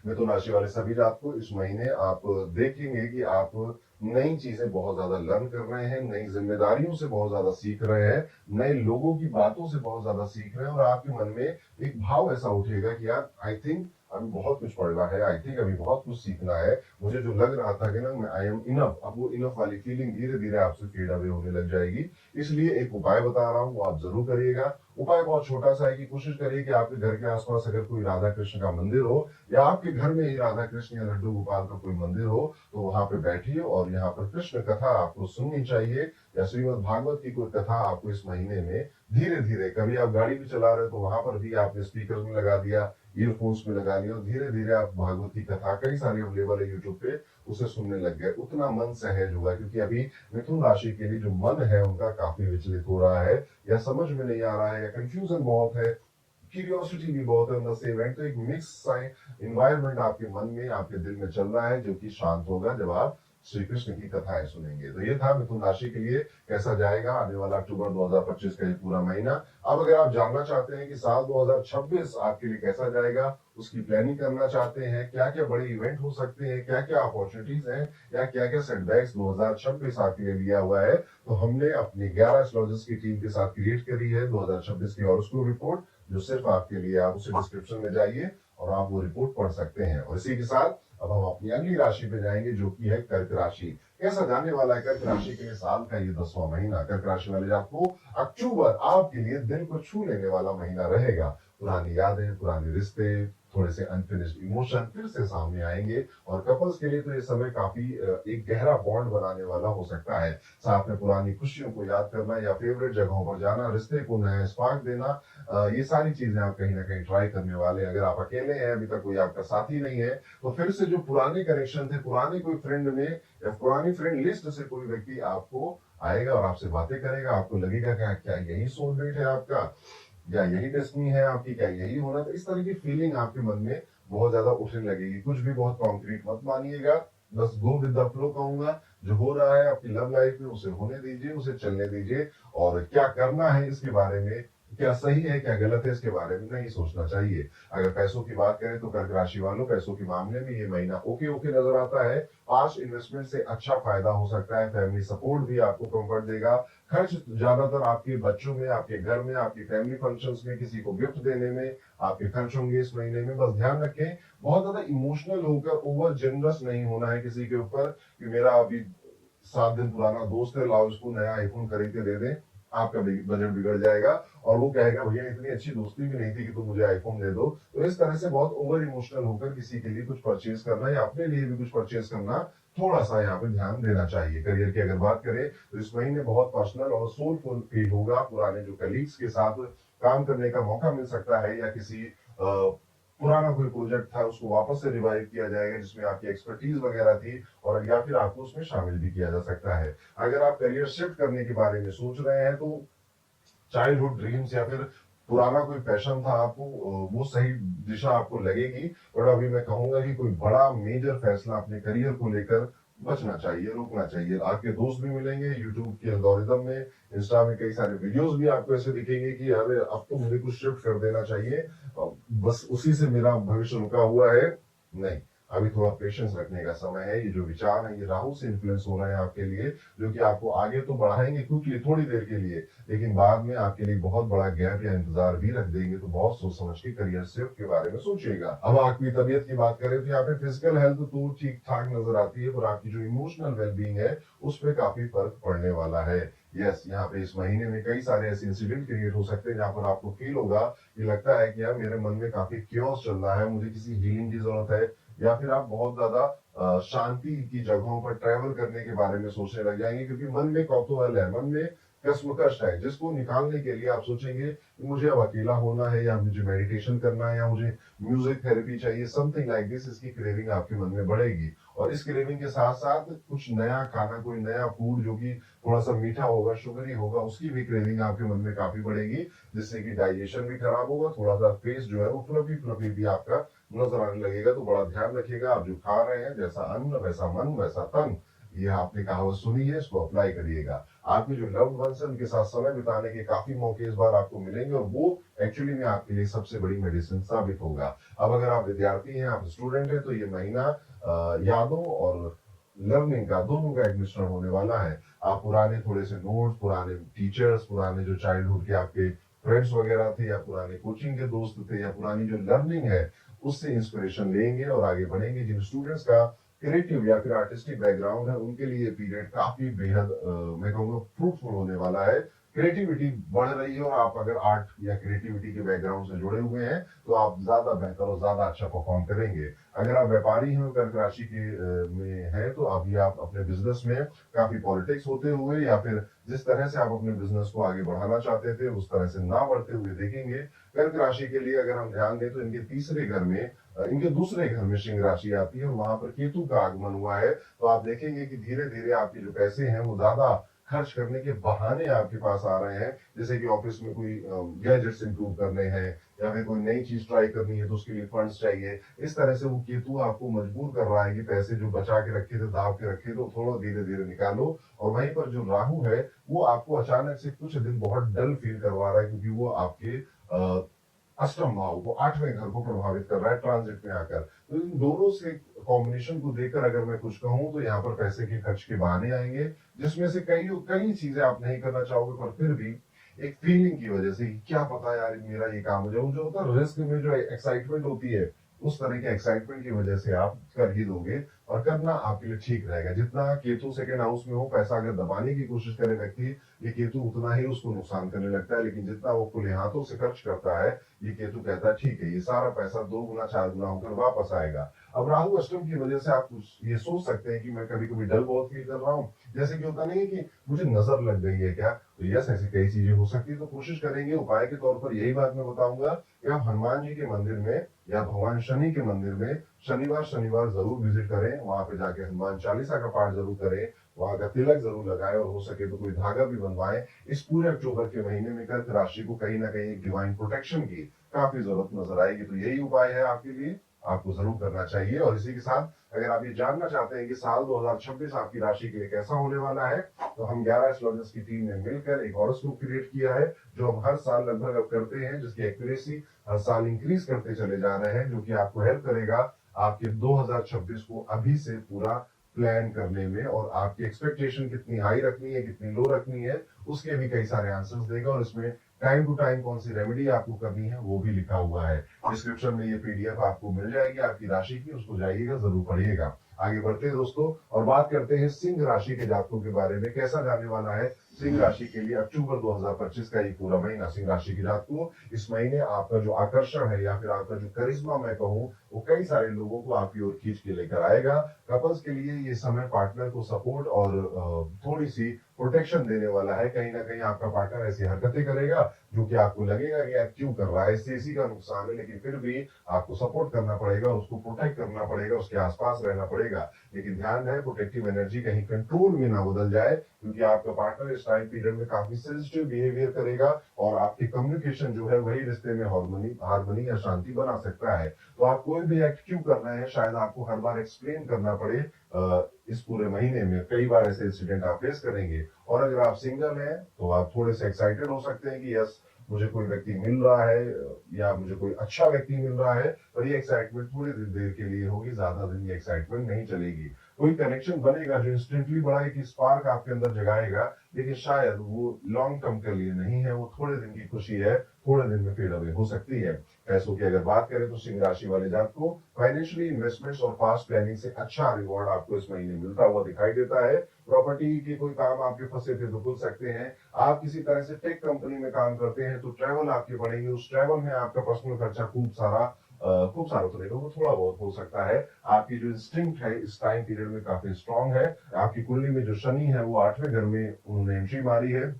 मिथुन राशि वाले सभी रात को इस महीने आप देखेंगे कि आप नई चीजें बहुत ज्यादा लर्न कर रहे हैं, नई जिम्मेदारियों से बहुत ज्यादा सीख रहे हैं, नए लोगों की बातों से बहुत ज्यादा सीख रहे हैं, और आपके मन में एक भाव ऐसा उठेगा कि यार आई थिंक अभी बहुत कुछ पढ़ना है, आई थिंक अभी बहुत कुछ सीखना है, मुझे जो लग रहा था कि ना मैं आई एम इनफ, अब वो इनफ वाली फीलिंग धीरे धीरे आपसे फेड अवे होने लग जाएगी। इसलिए एक उपाय बता रहा हूँ, वो आप जरूर करिएगा। उपाय बहुत छोटा सा है कि कोशिश करिए कि आपके घर के आसपास अगर कोई राधा कृष्ण का मंदिर हो, या आपके घर में ही राधा कृष्ण या लड्डू गोपाल का कोई मंदिर हो, तो वहां पे बैठिए और यहाँ पर कृष्ण कथा आपको सुननी चाहिए, या श्रीमद् भागवत की कोई कथा आपको इस महीने में धीरे धीरे, कभी आप गाड़ी भी चला रहे हो तो वहां पर भी आपने स्पीकर में लगा दिया, ईयरफोन्स में लगा लिया और धीरे धीरे आप भागवत की कथा, कई सारी अवेलेबल है यूट्यूब पे, उसे सुनने लग गए। उतना मन सहज होगा, क्योंकि अभी मिथुन राशि के लिए जो मन है उनका काफी विचलित हो रहा है, या समझ में नहीं आ रहा है, या कंफ्यूजन बहुत है, क्यूरियोसिटी भी बहुत है अंदर से इवेंट। तो एक मिक्स इन्वायरमेंट आपके मन में, आपके दिल में चल रहा है, जो कि शांत होगा जब आप श्री कृष्ण की कथाएं सुनेंगे। तो ये था मिथुन राशि के लिए कैसा जाएगा आने वाला अक्टूबर 2025 का ये पूरा महीना। अब अगर आप जानना चाहते हैं कि साल 2026 आपके लिए कैसा जाएगा, उसकी प्लानिंग करना चाहते हैं, क्या क्या बड़े इवेंट हो सकते हैं, क्या क्या अपॉर्चुनिटीज हैं, या क्या क्या सेटबैक्स 2026 आपके लिए लिया हुआ है, तो हमने अपनी 11 एस्ट्रोलॉजर्स की टीम के साथ क्रिएट करी है 2026 की हॉरोस्कोप रिपोर्ट, जो सिर्फ आपके लिए। आप उसे डिस्क्रिप्शन में जाइए और आप वो रिपोर्ट पढ़ सकते हैं। और इसी के साथ अब हम अपनी अगली राशि पे जाएंगे, जो कि है कर्क राशि। कैसा जाने वाला है कर्क राशि के लिए साल का ये 10वां महीना। कर्क राशि वाले आपको अक्टूबर आपके लिए दिल को छू लेने वाला महीना रहेगा। पुरानी यादें, पुराने रिश्ते, थोड़े से अनफिनिश्ड इमोशन फिर से सामने आएंगे, और कपल्स के लिए तो ये समय काफी एक गहरा बॉन्ड बनाने वाला हो सकता है। साथ में पुरानी खुशियों को याद करना या फेवरेट जगहों पर जाना, रिश्ते को नया स्पार्क देना, ये सारी चीजें आप कहीं ना कहीं ट्राई करने वाले। अगर आप अकेले हैं, अभी तक कोई आपका साथी नहीं है, तो फिर से जो पुराने कनेक्शन थे, पुराने कोई फ्रेंड में या पुरानी फ्रेंड लिस्ट से कोई व्यक्ति आपको आएगा और आपसे बातें करेगा। आपको लगेगा कि क्या यही सोलमेट है आपका, या यही डेस्टिनी है आपकी, क्या यही होना। तो इस तरह की फीलिंग आपके मन में बहुत ज्यादा उठने लगेगी। कुछ भी बहुत कॉन्क्रीट मत मानिएगा, बस गो विद द फ्लो कहूंगा। जो हो रहा है आपकी लव लाइफ में, उसे होने दीजिए, उसे चलने दीजिए, और क्या करना है इसके बारे में, क्या सही है क्या गलत है, इसके बारे में नहीं सोचना चाहिए। अगर पैसों की बात करें तो कर्क राशि वालों, पैसों के मामले में ये महीना ओके ओके नजर आता है। पास्ट इन्वेस्टमेंट से अच्छा फायदा हो सकता है। फैमिली सपोर्ट भी आपको कंफर्ट देगा। खर्च ज्यादातर आपके बच्चों में, आपके घर में, आपकी फैमिली फंक्शंस में, किसी को गिफ्ट देने में आपके खर्च होंगे इस महीने में। बस ध्यान रखें, बहुत ज्यादा इमोशनल होकर ओवर जनरस नहीं होना है किसी के ऊपर, कि मेरा अभी 7 दिन पुराना दोस्त है, लाओ इसको नया आईफोन खरीद के दे दें। आपका बजट बिगड़ जाएगा और वो कहेगा भैया इतनी अच्छी दोस्ती भी नहीं थी कि तुम मुझे आईफोन दे दो। तो इस तरह से बहुत ओवर इमोशनल होकर किसी के लिए कुछ परचेज करना या अपने लिए भी कुछ परचेज करना, थोड़ा सा यहाँ पे ध्यान देना चाहिए। करियर की अगर बात करें तो इस महीने बहुत पर्सनल और सोलफुल फील होगा। पुराने जो कलीग्स के साथ काम करने का मौका मिल सकता है, या किसी पुराना कोई प्रोजेक्ट था उसको वापस से रिवाइव किया जाएगा जिसमें आपकी एक्सपर्टीज वगैरह थी, और या फिर आपको उसमें शामिल भी किया जा सकता है। अगर आप करियर शिफ्ट करने के बारे में सोच रहे हैं तो चाइल्डहुड ड्रीम्स या फिर पुराना कोई पैशन था आपको, वो सही दिशा आपको लगेगी। और अभी मैं कहूंगा कि कोई बड़ा मेजर फैसला अपने करियर को लेकर बचना चाहिए, रुकना चाहिए। आपके दोस्त भी मिलेंगे यूट्यूब के एल्गोरिदम में, इंस्टा में कई सारे वीडियोस भी आपको ऐसे दिखेंगे कि अरे अब तो मुझे कुछ शिफ्ट कर देना चाहिए, बस उसी से मेरा भविष्य रुका हुआ है। नहीं, अभी थोड़ा पेशेंस रखने का समय है। ये जो विचार है ये राहु से इन्फ्लुएंस हो रहे हैं आपके लिए, जो कि आपको आगे तो बढ़ाएंगे क्योंकि थोड़ी देर के लिए, लेकिन बाद में आपके लिए बहुत बड़ा गैप या इंतजार भी रख देंगे। तो बहुत सोच समझ के करियर शिफ्ट के बारे में सोचिएगा। अब आपकी तबीयत की बात करें तो यहाँ पे फिजिकल हेल्थ तो ठीक ठाक नजर आती है, पर आपकी जो इमोशनल वेलबींग है उस पर काफी फर्क पड़ने वाला है। यस, यहाँ पे इस महीने में कई सारे ऐसे इंसिडेंट क्रिएट हो सकते हैं जहां पर आपको फील होगा, ये लगता है कि यार मेरे मन में काफी क्योस चल रहा है, मुझे किसी हीलिंग की जरूरत है, या फिर आप बहुत ज्यादा शांति की जगहों पर ट्रैवल करने के बारे में सोचने लग जाएंगे, क्योंकि मन में कौतूहल है, मन में कश्मकश है, जिसको निकालने के लिए आप सोचेंगे कि मुझे अब अकेला होना है, या मुझे मेडिटेशन करना है, या मुझे म्यूजिक थेरेपी चाहिए, समथिंग लाइक दिस। इसकी क्रेविंग आपके मन में बढ़ेगी, और इस क्रेविंग के साथ साथ कुछ नया खाना, कोई नया फूड जो कि थोड़ा सा मीठा होगा, शुगरी होगा, उसकी भी क्रेविंग आपके मन में काफी बढ़ेगी, जिससे कि डाइजेशन भी खराब होगा, थोड़ा सा फेस जो है वो फ्लफी फ्लफी भी आपका नजर आने लगेगा। तो बड़ा ध्यान रखिएगा, आप जो खा रहे हैं, जैसा अन्न वैसा मन वैसा तन, ये आपने कहावत सुनी है, इसको अप्लाई करिएगा। आपके जो लव्ड वंस है उनके साथ समय बिताने के काफी मौके इस बार आपको मिलेंगे, और वो एक्चुअली में आपके लिए सबसे बड़ी मेडिसिन साबित होगा। अब अगर आप विद्यार्थी हैं, आप स्टूडेंट हैं, तो ये महीना यादों और लर्निंग का, दोनों का एक मिश्रण होने वाला है। आप पुराने थोड़े से नोट्स, पुराने टीचर्स, पुराने जो चाइल्डहुड के आपके फ्रेंड्स वगैरह थे, या पुराने कोचिंग के दोस्त थे, या पुरानी जो लर्निंग है उससे इंस्पिरेशन लेंगे और आगे बढ़ेंगे। जिन स्टूडेंट्स का क्रिएटिव या फिर आर्टिस्टिक बैकग्राउंड है उनके लिए पीरियड काफी बेहद मैं कहूँगा फ्रूटफुल होने वाला है। क्रिएटिविटी बढ़ रही है, और आप अगर आर्ट या क्रिएटिविटी के बैकग्राउंड से जुड़े हुए हैं तो आप ज्यादा बेहतर और ज्यादा अच्छा परफॉर्म करेंगे। अगर आप व्यापारी हैं, कर्क राशि के में है, तो अभी आप अपने बिजनेस में काफी पॉलिटिक्स होते हुए, या फिर जिस तरह से आप अपने बिजनेस को आगे बढ़ाना चाहते थे उस तरह से ना बढ़ते हुए देखेंगे। कर्क राशि के लिए अगर हम ध्यान दें तो इनके तीसरे घर में, इनके दूसरे घर में सिंह राशि आती है, और वहां पर केतु का आगमन हुआ है। तो आप देखेंगे कि धीरे धीरे आपके जो पैसे हैं वो ज्यादा खर्च करने के बहाने आपके पास आ रहे हैं, जैसे कि ऑफिस में कोई गैजेट्स इंप्रूव करने हैं, या फिर कोई नई चीज ट्राई करनी है तो उसके लिए फंड्स चाहिए। इस तरह से वो केतु आपको मजबूर कर रहा है कि पैसे जो बचा के रखे थे, दाब के रखे थे, तो थोड़ा धीरे धीरे निकालो। और वहीं पर जो राहु है वो आपको अचानक से कुछ दिन बहुत डल फील करवा रहा है, क्योंकि वो आपके अष्टम भाव को, आठवें घर को प्रभावित कर रहा है ट्रांजिट में आकर। तो इन दोनों से कॉम्बिनेशन को देखकर अगर मैं कुछ कहूं तो यहाँ पर पैसे के खर्च के बहाने आएंगे, जिसमें से कई कई चीजें आप नहीं करना चाहोगे, पर फिर भी एक फीलिंग की वजह से, क्या पता यार मेरा ये काम हो जाए, वो जो होता है रिस्क में जो एक्साइटमेंट होती है, उस तरह के एक्साइटमेंट की वजह से आप कर ही दोगे, और करना आपके लिए ठीक रहेगा। जितना केतु सेकंड हाउस में हो, पैसा अगर दबाने की कोशिश करे व्यक्ति, ये केतु उतना ही उसको नुकसान करने लगता है, लेकिन जितना वो खुले हाथों से खर्च करता है, ये केतु कहता है ठीक है, ये सारा पैसा 2 गुना 4 गुना होकर वापस आएगा। अब राहु अष्टम की वजह से आप ये सोच सकते हैं कि मैं कभी कभी डल बहुत फील कर रहा हूँ, जैसे कि होता नहीं है कि मुझे नजर लग गई है क्या, तो यस, ऐसी कई चीजें हो सकती है। तो कोशिश करेंगे, उपाय के तौर पर यही बात मैं बताऊंगा कि आप हनुमान जी के मंदिर में या भगवान शनि के मंदिर में शनिवार शनिवार जरूर विजिट करें, वहां पे जाके हनुमान चालीसा का पाठ जरूर करें, वहां का तिलक जरूर लगाएं, और हो सके तो कोई धागा भी बनवाएं। इस पूरे अक्टूबर के महीने में कर्क राशि को कहीं ना कहीं डिवाइन प्रोटेक्शन की काफी जरूरत नजर आएगी। तो यही उपाय है आपके लिए, आपको जरूर करना चाहिए। और इसी के साथ अगर आप ये जानना चाहते हैं कि साल 2026 आपकी राशि के लिए कैसा होने वाला है, तो हम 11 एस्ट्रोलॉजर्स की टीम ने मिलकर एक हॉरोस्कोप क्रिएट किया है, जो हम हर साल लगभग अब करते हैं, जिसकी एक्यूरेसी हर साल इंक्रीज करते चले जा रहे हैं, जो कि आपको हेल्प करेगा आपके 2026 को अभी से पूरा प्लान करने में, और आपकी एक्सपेक्टेशन कितनी हाई रखनी है, कितनी लो रखनी है, उसके भी कई सारे आंसर्स देगा। और इसमें टाइम टू टाइम कौन सी रेमेडी आपको करनी है वो भी लिखा हुआ है। डिस्क्रिप्शन में ये पीडीएफ आपको मिल जाएगी आपकी राशि की, उसको जाइएगा, जरूर पढ़िएगा। आगे बढ़ते हैं दोस्तों, और बात करते हैं सिंह राशि के जातकों के बारे में, कैसा जाने वाला है सिंह राशि के लिए अक्टूबर 2025 का ये पूरा महीना। सिंह राशि के जातकों, इस महीने आपका जो आकर्षण है, या फिर आपका जो करिश्मा मैं कहूँ, वो कई सारे लोगों को आपकी ओर खींच के लेकर आएगा। कपल्स के लिए ये समय पार्टनर को सपोर्ट और थोड़ी सी प्रोटेक्शन देने वाला है। कहीं ना कहीं आपका पार्टनर ऐसी हरकतें करेगा जो कि आपको लगेगा कि यार क्यों कर रहा है, इससे इसी का नुकसान है, लेकिन फिर भी आपको सपोर्ट करना पड़ेगा, उसको प्रोटेक्ट करना पड़ेगा, उसके आसपास रहना पड़ेगा। लेकिन ध्यान है प्रोटेक्टिव एनर्जी कहीं कंट्रोल में ना बदल जाए, क्योंकि आपका पार्टनर इस टाइम पीरियड में काफी सेंसिटिव बिहेवियर करेगा, और आपकी कम्युनिकेशन जो है वही रिश्ते में हार्मनी या शांति बना सकता है। तो आप कोई भी एक्ट क्यों कर रहे हैं, शायद आपको हर बार एक्सप्लेन करना पड़े इस पूरे महीने में कई बार ऐसे इंसिडेंट आप फेस करेंगे। और अगर आप सिंगल हैं तो आप थोड़े से एक्साइटेड हो सकते हैं कि यस, मुझे कोई व्यक्ति मिल रहा है या मुझे कोई अच्छा व्यक्ति मिल रहा है, पर ये एक्साइटमेंट थोड़ी देर के लिए होगी, ज्यादा दिन ये एक्साइटमेंट नहीं चलेगी। कोई कनेक्शन बनेगा जो इंस्टेंटली बड़ा एक स्पार्क आपके अंदर जगाएगा, लेकिन शायद वो लॉन्ग टर्म के लिए नहीं है, वो थोड़े दिन की खुशी है, थोड़े दिन में फेड अवे हो सकती है। पैसों की अगर बात करें तो सिंह राशि वाले जात को फाइनेंशियली इन्वेस्टमेंट्स और फास्ट प्लानिंग से अच्छा रिवॉर्ड आपको इस महीने मिलता हुआ दिखाई देता है। प्रॉपर्टी के कोई काम आपके फंसे थे तो खुल सकते हैं। आप किसी तरह से टेक कंपनी में काम करते हैं तो ट्रैवल आपके बढ़ेंगे, उस ट्रैवल में आपका पर्सनल खर्चा खूब सारा तो नहीं होगा, थोड़ा बहुत हो सकता है। आपकी जो इंस्टिंक्ट है इस टाइम पीरियड में काफी स्ट्रांग है। आपकी कुंडली में जो शनि है वो 8वें घर में उन्होंने एंट्री मारी है।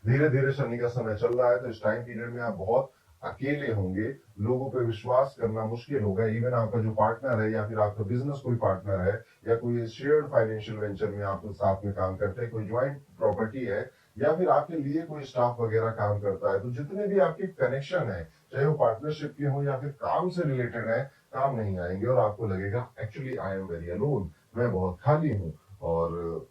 धीरे धीरे शनि का समय चल रहा है, तो इस टाइम पीरियड में आप बहुत अकेले होंगे, लोगों पे विश्वास करना मुश्किल होगा। इवन आपका जो पार्टनर है या फिर आपका बिजनेस कोई पार्टनर है या कोई शेयर्ड फाइनेंशियल वेंचर में आप साथ में काम करते हैं, कोई ज्वाइंट प्रॉपर्टी है या फिर आपके लिए कोई स्टाफ वगैरह काम करता है, तो जितने भी आपके कनेक्शन है, चाहे वो पार्टनरशिप के हो या फिर काम से रिलेटेड है, काम नहीं आएंगे और आपको लगेगा actually I am very alone, मैं बहुत खाली हूँ। और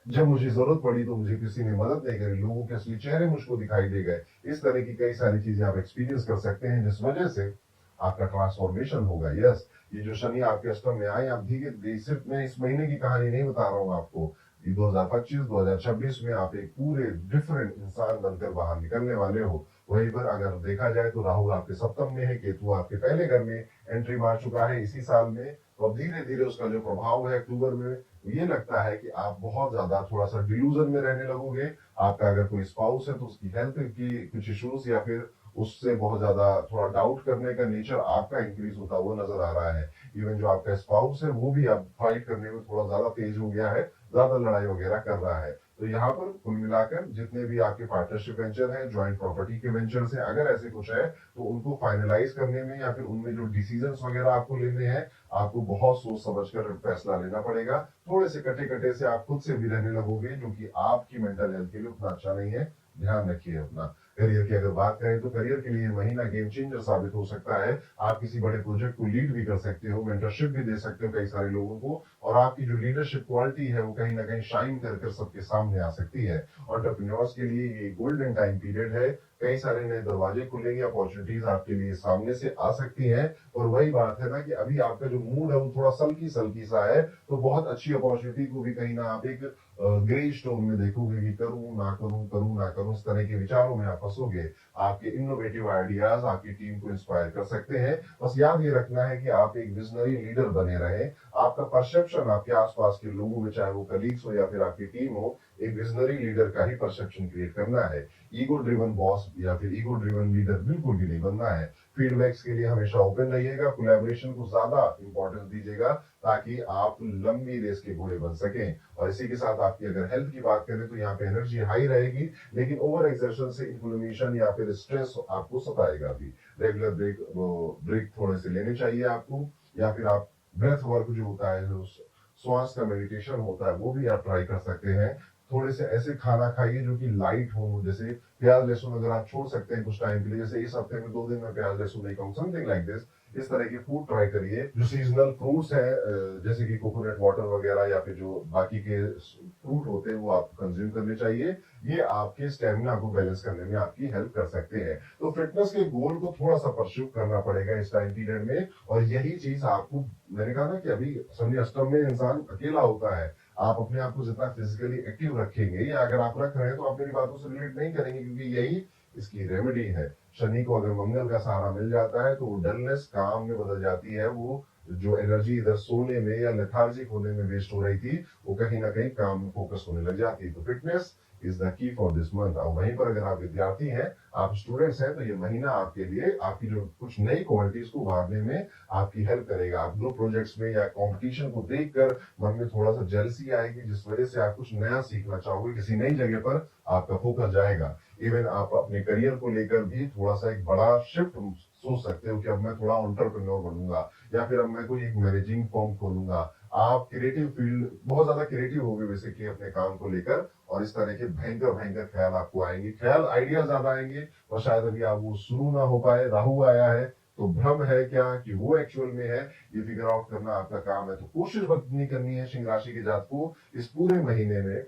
जब मुझे जरूरत पड़ी तो मुझे किसी ने मदद नहीं करी, लोगों के असली चेहरे मुझको दिखाई दे गए। इस तरह की कई सारी चीजें आप एक्सपीरियंस कर सकते हैं, जिस वजह से आपका ट्रांसफॉर्मेशन होगा। यस, ये जो शनि आपके अष्टम में आए, आप धीरे धीरे, सिर्फ मैं इस महीने की कहानी नहीं बता रहा हूँ आपको, ये 2025-2026 में आप एक पूरे डिफरेंट इंसान बनकर बाहर निकलने वाले हो। वहीं पर अगर देखा जाए तो राहु आपके सप्तम में है, केतु आपके पहले घर में एंट्री मार चुका है इसी साल में। तो अब धीरे धीरे उसका जो प्रभाव है अक्टूबर में, ये लगता है कि आप बहुत ज्यादा थोड़ा सा डिल्यूजन में रहने लगोगे। आपका अगर कोई स्पाउस है तो उसकी हेल्थ की कुछ इश्यूज या फिर उससे बहुत ज्यादा थोड़ा डाउट करने का नेचर आपका इंक्रीज होता हुआ नजर आ रहा है। इवन जो आपका स्पाउस है वो भी अब फाइट करने में थोड़ा ज्यादा तेज हो गया है, ज्यादा लड़ाई वगैरह कर रहा है। तो यहाँ पर कुल मिलाकर जितने भी आपके पार्टनरशिप वेंचर हैं, ज्वाइंट प्रॉपर्टी के वेंचर्स हैं, अगर ऐसे कुछ है तो उनको फाइनलाइज करने में या फिर उनमें जो डिसीजंस वगैरह आपको लेने हैं, आपको बहुत सोच समझकर फैसला लेना पड़ेगा। थोड़े से कटे कटे से आप खुद से भी रहने लगोगे, जो कि आपकी मेंटल हेल्थ के लिए उतना अच्छा नहीं है। ध्यान रखिए अपना। करियर की अगर बात करें तो करियर के लिए महीना गेम चेंजर साबित हो सकता है। आप किसी बड़े प्रोजेक्ट को लीड भी कर सकते हो, मेंटरशिप भी दे सकते हो कई सारे लोगों को, और आपकी जो लीडरशिप क्वालिटी है वो कहीं ना कहीं शाइन कर सबके सामने आ सकती है। एंटरप्रेन्योर्स के लिए ये गोल्डन टाइम पीरियड है, कई सारे नए दरवाजे खुलेंगे, अपॉर्चुनिटीज आपके लिए सामने से आ सकती हैं। और वही बात है ना कि अभी आपका जो मूड है वो थोड़ा सल्की सल्की सा है, तो बहुत अच्छी अपॉर्चुनिटी को भी कहीं ना आप एक ग्रे स्टोन में देखोगे कि करूं ना करूं, करूं ना करूं, इस तरह के विचारों में आप फंसोगे। आपके इनोवेटिव आइडियाज आपकी टीम को इंस्पायर कर सकते हैं। बस याद ये रखना है कि आप एक विजनरी लीडर बने रहे। आपका परसेप्शन आपके आसपास के लोगों में, चाहे वो कलीग्स हो या फिर आपकी टीम हो, एक विजनरी लीडर का ही परसेप्शन क्रिएट करना है। ईगो ड्रिवन बॉस या फिर ईगो ड्रिवन लीडर बिल्कुल भी नहीं बनना है। फीडबैक्स के लिए हमेशा ओपन रहिएगा, कोलैबोरेशन को ज्यादा इंपॉर्टेंस दीजिएगा, ताकि आप लंबी रेस के घोड़े बन सकें। और इसी के साथ आपकी अगर हेल्थ की बात करें तो यहाँ पे एनर्जी हाई रहेगी, लेकिन ओवर एक्सर्शन से इन्फ्लेमेशन या फिर स्ट्रेस आपको सताएगा भी। रेगुलर ब्रेक थोड़े से लेने चाहिए आपको, या फिर आप ब्रेथ वर्क जो होता है, जो श्वास का मेडिटेशन होता है, वो भी आप ट्राई कर सकते हैं। थोड़े से ऐसे खाना खाइए जो कि लाइट हो, जैसे प्याज लहसुन अगर आप छोड़ सकते हैं कुछ टाइम के लिए, जैसे इस हफ्ते में 2 दिन में प्याज लहसुन नहीं खाऊं, समथिंग लाइक दिस। इस तरह के फूड ट्राई करिए। जो सीजनल फ्रूट्स है जैसे कि कोकोनट वाटर वगैरह या फिर जो बाकी के फ्रूट होते हैं वो आपको कंज्यूम करने चाहिए। ये आपके स्टेमिना को बैलेंस करने में आपकी हेल्प कर सकते हैं। तो फिटनेस के गोल को थोड़ा सा परस्यू करना पड़ेगा इस टाइम पीरियड में। और यही चीज आपको, मैंने कहा ना कि अभी शनि अष्टम में इंसान अकेला होता है। आप अपने आप को जितना फिजिकली एक्टिव रखेंगे, या अगर आप रख रहे हैं तो आप मेरी बातों से रिलेट नहीं करेंगे, क्योंकि यही इसकी रेमेडी है। शनि को अगर मंगल का सहारा मिल जाता है तो वो डलनेस काम में बदल जाती है। वो जो एनर्जी इधर सोने में या लेथार्जिक होने में वेस्ट हो रही थी, वो कहीं ना कहीं काम में फोकस होने लग जाती है। तो fitness is the key for this month. और वहीं पर अगर आप विद्यार्थी हैं, आप स्टूडेंट्स हैं, तो ये महीना आपके लिए आपकी जो कुछ नई क्वालिटीज को उभारने में आपकी हेल्प करेगा। आप ग्रुप प्रोजेक्ट्स में या कंपटीशन को देखकर मन में थोड़ा सा जेलसी आएगी, जिस वजह से आप कुछ नया सीखना चाहोगे, किसी नई जगह पर आपका फोकस जाएगा। इवन आप अपने करियर को लेकर भी थोड़ा सा एक बड़ा शिफ्ट सोच सकते हो कि अब मैं थोड़ा एंटरप्रेन्योर बनूंगा, या फिर अब मैं कोई एक मैनेजिंग फर्म खोलूंगा। आप क्रिएटिव फील्ड बहुत ज्यादा क्रिएटिव होगे बेसिकली अपने काम को लेकर, और इस तरह के भयंकर भयंकर ख्याल आपको आएंगे, ख्याल आइडिया ज्यादा आएंगे, और शायद अभी आप वो शुरू ना हो पाए। राहु आया है, तो भ्रम है क्या कि वो एक्चुअल में है, ये फिगर आउट करना आपका काम है। तो कोशिश कितनी करनी है सिंह राशि के जात को इस पूरे महीने में,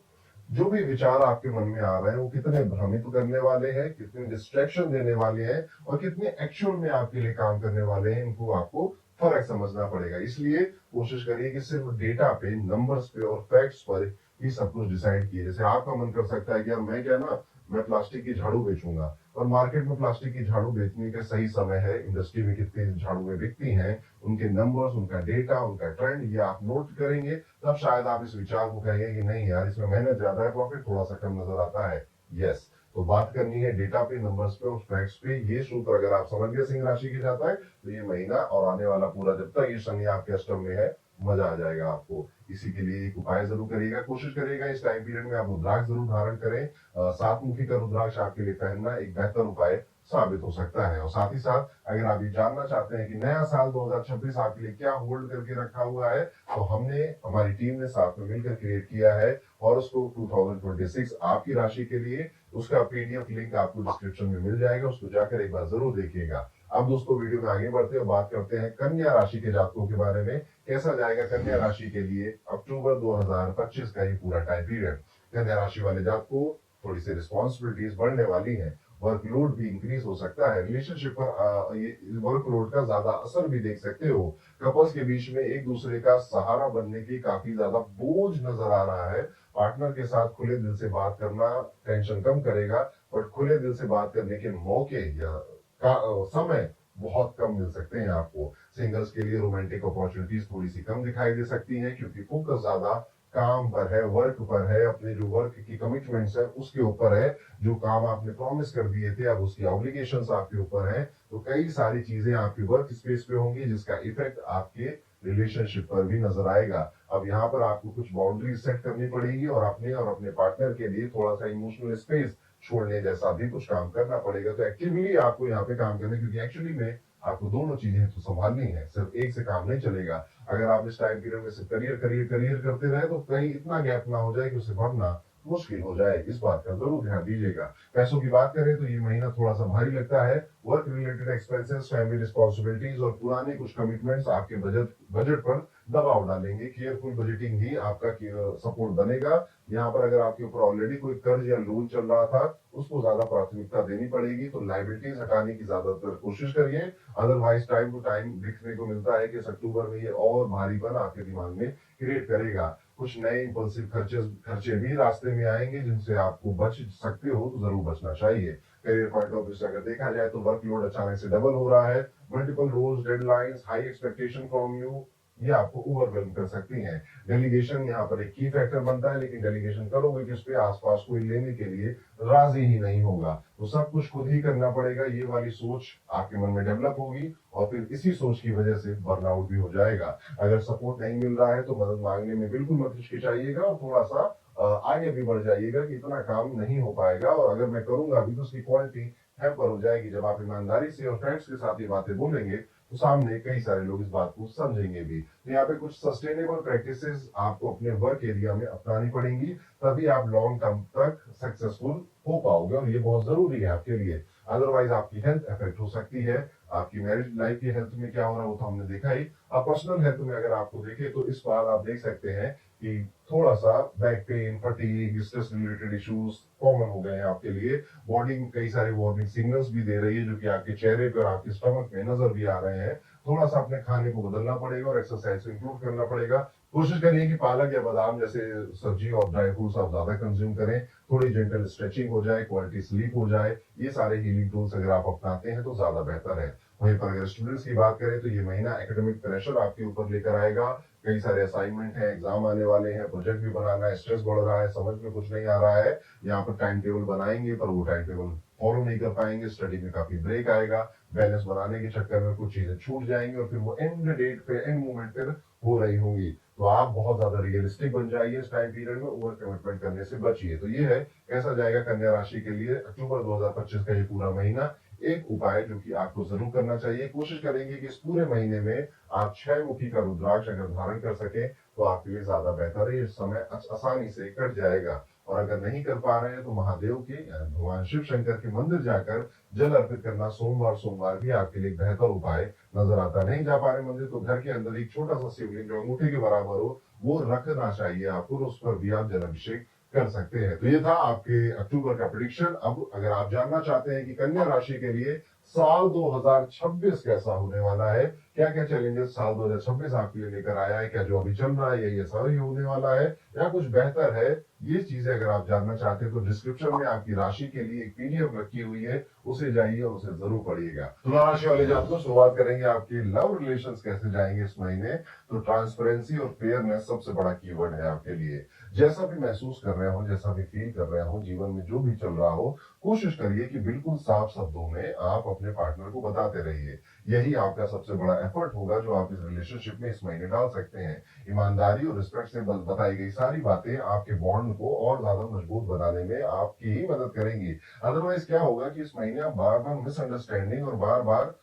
जो भी विचार आपके मन में आ रहे हैं वो कितने भ्रमित करने वाले हैं, कितने डिस्ट्रैक्शन देने वाले हैं और कितने एक्चुअल में आपके लिए काम करने वाले हैं, इनको आपको फर्क समझना पड़ेगा। इसलिए कोशिश करिए कि सिर्फ डेटा पे, नंबर्स पे और फैक्ट्स पर ही सब कुछ डिसाइड किए। जैसे आपका मन कर सकता है कि यार मैं क्या ना, मैं प्लास्टिक की झाड़ू बेचूंगा, और मार्केट में प्लास्टिक की झाड़ू बेचने का सही समय है, इंडस्ट्री में कितनी झाड़ुएं बिकती हैं, उनके नंबर्स, उनका डेटा, उनका ट्रेंड, ये आप नोट करेंगे, तब शायद आप इस विचार को कहेंगे कि नहीं यार इसमें मेहनत ज्यादा है, प्रॉफिट थोड़ा सा कम नजर आता है। यस, तो बात करनी है डेटा पे, नंबर्स पे और फैक्ट्स पे। ये सूत्र अगर आप समझ गए सिंह राशि के जाता है, तो ये महीना और आने वाला पूरा, जब तक ये शनि आपके अष्टम में है, मजा आ जाएगा आपको। इसी के लिए एक उपाय जरूर करिएगा, कोशिश करिएगा इस टाइम पीरियड में आप रुद्राक्ष जरूर धारण करें। सात मुखी का रुद्राक्ष आपके लिए पहनना एक बेहतर उपाय साबित हो सकता है। और साथ ही साथ अगर आप ये जानना चाहते हैं कि नया साल 2026 आपके लिए क्या होल्ड करके रखा हुआ है, तो हमने, हमारी टीम ने साथ में मिलकर क्रिएट किया है हॉरोस्कोप 2026 आपकी राशि के लिए। उसका पीडीएफ लिंक आपको डिस्क्रिप्शन में मिल जाएगा, उसको जाकर एक बार जरूर देखिएगा। अब दोस्तों वीडियो में आगे बढ़ते हैं, बात करते हैं कन्या राशि के जातकों के बारे में। कैसा जाएगा कन्या राशि के लिए अक्टूबर 2025 का ये पूरा टाइम पीरियड। कन्या राशि वाले जातकों थोड़ी सी रिस्पॉन्सिबिलिटीज बढ़ने वाली है, वर्कलोड भी इंक्रीज हो सकता है, रिलेशनशिप पर ये वर्कलोड का ज्यादा असर भी देख सकते हो। कपल्स के बीच में एक दूसरे का सहारा बनने की काफी ज्यादा बोझ नजर आ रहा है। पार्टनर के साथ खुले दिल से बात करना टेंशन कम करेगा, बट खुले दिल से बात करने के मौके या समय बहुत कम मिल सकते हैं आपको। सिंगल्स के लिए रोमांटिक अपॉर्चुनिटीज थोड़ी सी कम दिखाई दे सकती हैं, क्योंकि फोकस ज्यादा काम पर है, वर्क पर है, अपने जो वर्क की कमिटमेंट्स है उसके ऊपर है। जो काम आपने प्रॉमिस कर दिए थे अब उसकी ऑब्लिगेशंस आपके ऊपर है। तो कई सारी चीजें आपकी वर्क स्पेस पे होंगी, जिसका इफेक्ट आपके रिलेशनशिप पर भी नजर आएगा। अब यहाँ पर आपको कुछ बाउंड्री सेट करनी पड़ेगी और अपने पार्टनर के लिए थोड़ा सा इमोशनल स्पेस छोड़ने जैसा भी कुछ काम करना पड़ेगा। तो एक्टिवली आपको यहाँ पे काम करना है, क्योंकि एक्चुअली में आपको दोनों चीजें तो संभालनी है, सिर्फ एक से काम नहीं चलेगा। अगर आप इस टाइम पीरियड में सिर्फ करियर करियर करियर करते रहे तो कहीं इतना गैप ना हो जाए कि उसे भरना मुश्किल हो जाए। इस बात का जरूर ध्यान दीजिएगा। पैसों की बात करें तो ये महीना थोड़ा सा भारी लगता है। Work related expenses, family responsibilities और पुराने कुछ कमिटमेंट्स आपके बजट पर दबाव डालेंगे। केयरफुल बजटिंग ही आपका सपोर्ट बनेगा। यहाँ पर अगर आपके ऊपर ऑलरेडी कोई कर्ज या लोन चल रहा था, उसको ज्यादा प्राथमिकता देनी पड़ेगी, तो लाइबिलिटीज हटाने की ज्यादातर कोशिश करिए। अदरवाइज टाइम टू टाइम देखने को मिलता है कि अक्टूबर में ये और भारीपन आपके दिमाग में क्रिएट करेगा। कुछ नए इंपल्सिव खर्चे भी रास्ते में आएंगे, जिनसे आपको बच सकते हो तो जरूर बचना चाहिए। करियर पॉइंट ऑफ व्यू से अगर देखा जाए तो वर्कलोड अचानक से डबल हो रहा है। Multiple roles, deadlines, high expectation from you, ये आपको ओवरवेलम कर सकती हैं। डेलीगेशन यहाँ पर एक की फैक्टर बनता है, लेकिन डेलीगेशन करोगे किस पे, आसपास कोई लेने के लिए राजी ही नहीं होगा, तो सब कुछ खुद ही करना पड़ेगा। ये वाली सोच आपके मन में डेवलप होगी और फिर इसी सोच की वजह से बर्नआउट भी हो जाएगा। अगर सपोर्ट नहीं मिल रहा है तो मदद मांगने में बिल्कुल मत हिचकिचाइएगा और थोड़ा सा आगे भी बढ़ जाइएगा कि इतना काम नहीं हो पाएगा, और अगर मैं करूंगा अभी तो उसकी क्वालिटी हैम्पर हो जाएगी। जब आप ईमानदारी से और फ्रेंड्स के साथ ये बातें बोलेंगे तो सामने कई सारे लोग इस बात को समझेंगे भी। तो यहाँ पे कुछ सस्टेनेबल प्रैक्टिसेस आपको अपने वर्क एरिया में अपनानी पड़ेंगी, तभी आप लॉन्ग टर्म तक सक्सेसफुल हो पाओगे, और ये बहुत जरूरी है आपके लिए। अदरवाइज आपकी हेल्थ अफेक्ट हो सकती है। आपकी मैरिज लाइफ की हेल्थ में क्या हो रहा है वो तो हमने देखा ही। अब पर्सनल हेल्थ में अगर आपको देखें तो इस बार आप देख सकते हैं कि थोड़ा सा back pain, fatigue, stress related issues common हो गए हैं आपके लिए। बॉडी में कई सारे वार्निंग सिग्नल्स भी दे रही है, जो कि आपके चेहरे पर, आपके स्टमक में नजर भी आ रहे हैं। थोड़ा सा अपने खाने को बदलना पड़ेगा और एक्सरसाइज इंक्लूड करना पड़ेगा। कोशिश करिए कि पालक या बादाम जैसे सब्जी और ड्राई फ्रूट्स आप ज्यादा कंज्यूम करें। थोड़ी जेंटल स्ट्रेचिंग हो जाए, क्वालिटी स्लीप हो जाए, ये सारे हीलिंग टूल्स अगर आप अपनाते हैं तो ज्यादा बेहतर है। वहीं पर अगर स्टूडेंट्स की बात करें तो ये महीना एकेडमिक प्रेशर आपके ऊपर लेकर आएगा। कई सारे असाइनमेंट हैं, एग्जाम आने वाले हैं, प्रोजेक्ट भी बनाना है, स्ट्रेस बढ़ रहा है, समझ में कुछ नहीं आ रहा है। यहाँ पर टाइम टेबल बनाएंगे पर वो टाइम टेबल फॉलो नहीं कर पाएंगे, स्टडी में काफी ब्रेक आएगा, बैलेंस बनाने के चक्कर में कुछ चीजें छूट जाएंगी और फिर वो एंड डेट पे, एंड मोमेंट पे हो रही होंगी। तो आप बहुत ज्यादा रियलिस्टिक बन जाइए इस टाइम पीरियड में, ओवर कमिटमेंट करने से बचिए। तो ये है कैसा जाएगा कन्या राशि के लिए अक्टूबर 2025 का ये पूरा महीना। एक उपाय जो कि आपको जरूर करना चाहिए, कोशिश करेंगे कि इस पूरे महीने में आप 6 मुखी का रुद्राक्ष अगर धारण कर सके तो आपके लिए ज्यादा बेहतर है। ये समय आसानी से कट जाएगा। और अगर नहीं कर पा रहे हैं तो महादेव के भगवान शिव शंकर के मंदिर जाकर जल अर्पित करना सोमवार सोमवार भी आपके लिए एक बेहतर उपाय नजर आता है। नहीं जा पा रहे मंदिर तो घर के अंदर एक छोटा सा शिवलिंग जो अंगूठे के बराबर हो वो रखना चाहिए आपको, उस पर भी आप जल अभिषेक कर सकते हैं। तो ये था आपके अक्टूबर का प्रिडिक्शन। अब अगर आप जानना चाहते हैं कि कन्या राशि के लिए साल 2026 कैसा होने वाला है, क्या क्या चैलेंजेस साल 2026 आपके लिए लेकर आया है, क्या जो अभी चल रहा है ये सही होने वाला है या कुछ बेहतर है, ये चीजें अगर आप जानना चाहते हैं तो डिस्क्रिप्शन में आपकी राशि के लिए एक पीडीएफ रखी हुई है, उसे जाइए और उसे जरूर पढ़िएगा। तुला राशि वाले जातकों, शुरुआत करेंगे आपके लव रिलेशंस कैसे जाएंगे इस महीने। तो ट्रांसपेरेंसी और फेयरनेस सबसे बड़ा कीवर्ड है आपके लिए। जैसा भी महसूस कर रहे हो, जैसा भी फील कर रहे हो, जीवन में जो भी चल रहा हो, कोशिश करिए कि बिल्कुल साफ शब्दों में आप अपने पार्टनर को बताते रहिए। यही आपका सबसे बड़ा एफर्ट होगा जो आप इस रिलेशनशिप में इस महीने डाल सकते हैं। ईमानदारी और रिस्पेक्ट से बताई गई सारी बातें आपके बॉन्ड को और ज्यादा मजबूत बनाने में आपकी ही मदद करेंगी। अदरवाइज क्या होगा कि इस महीने आप बार बार मिसअंडरस्टैंडिंग और बार बार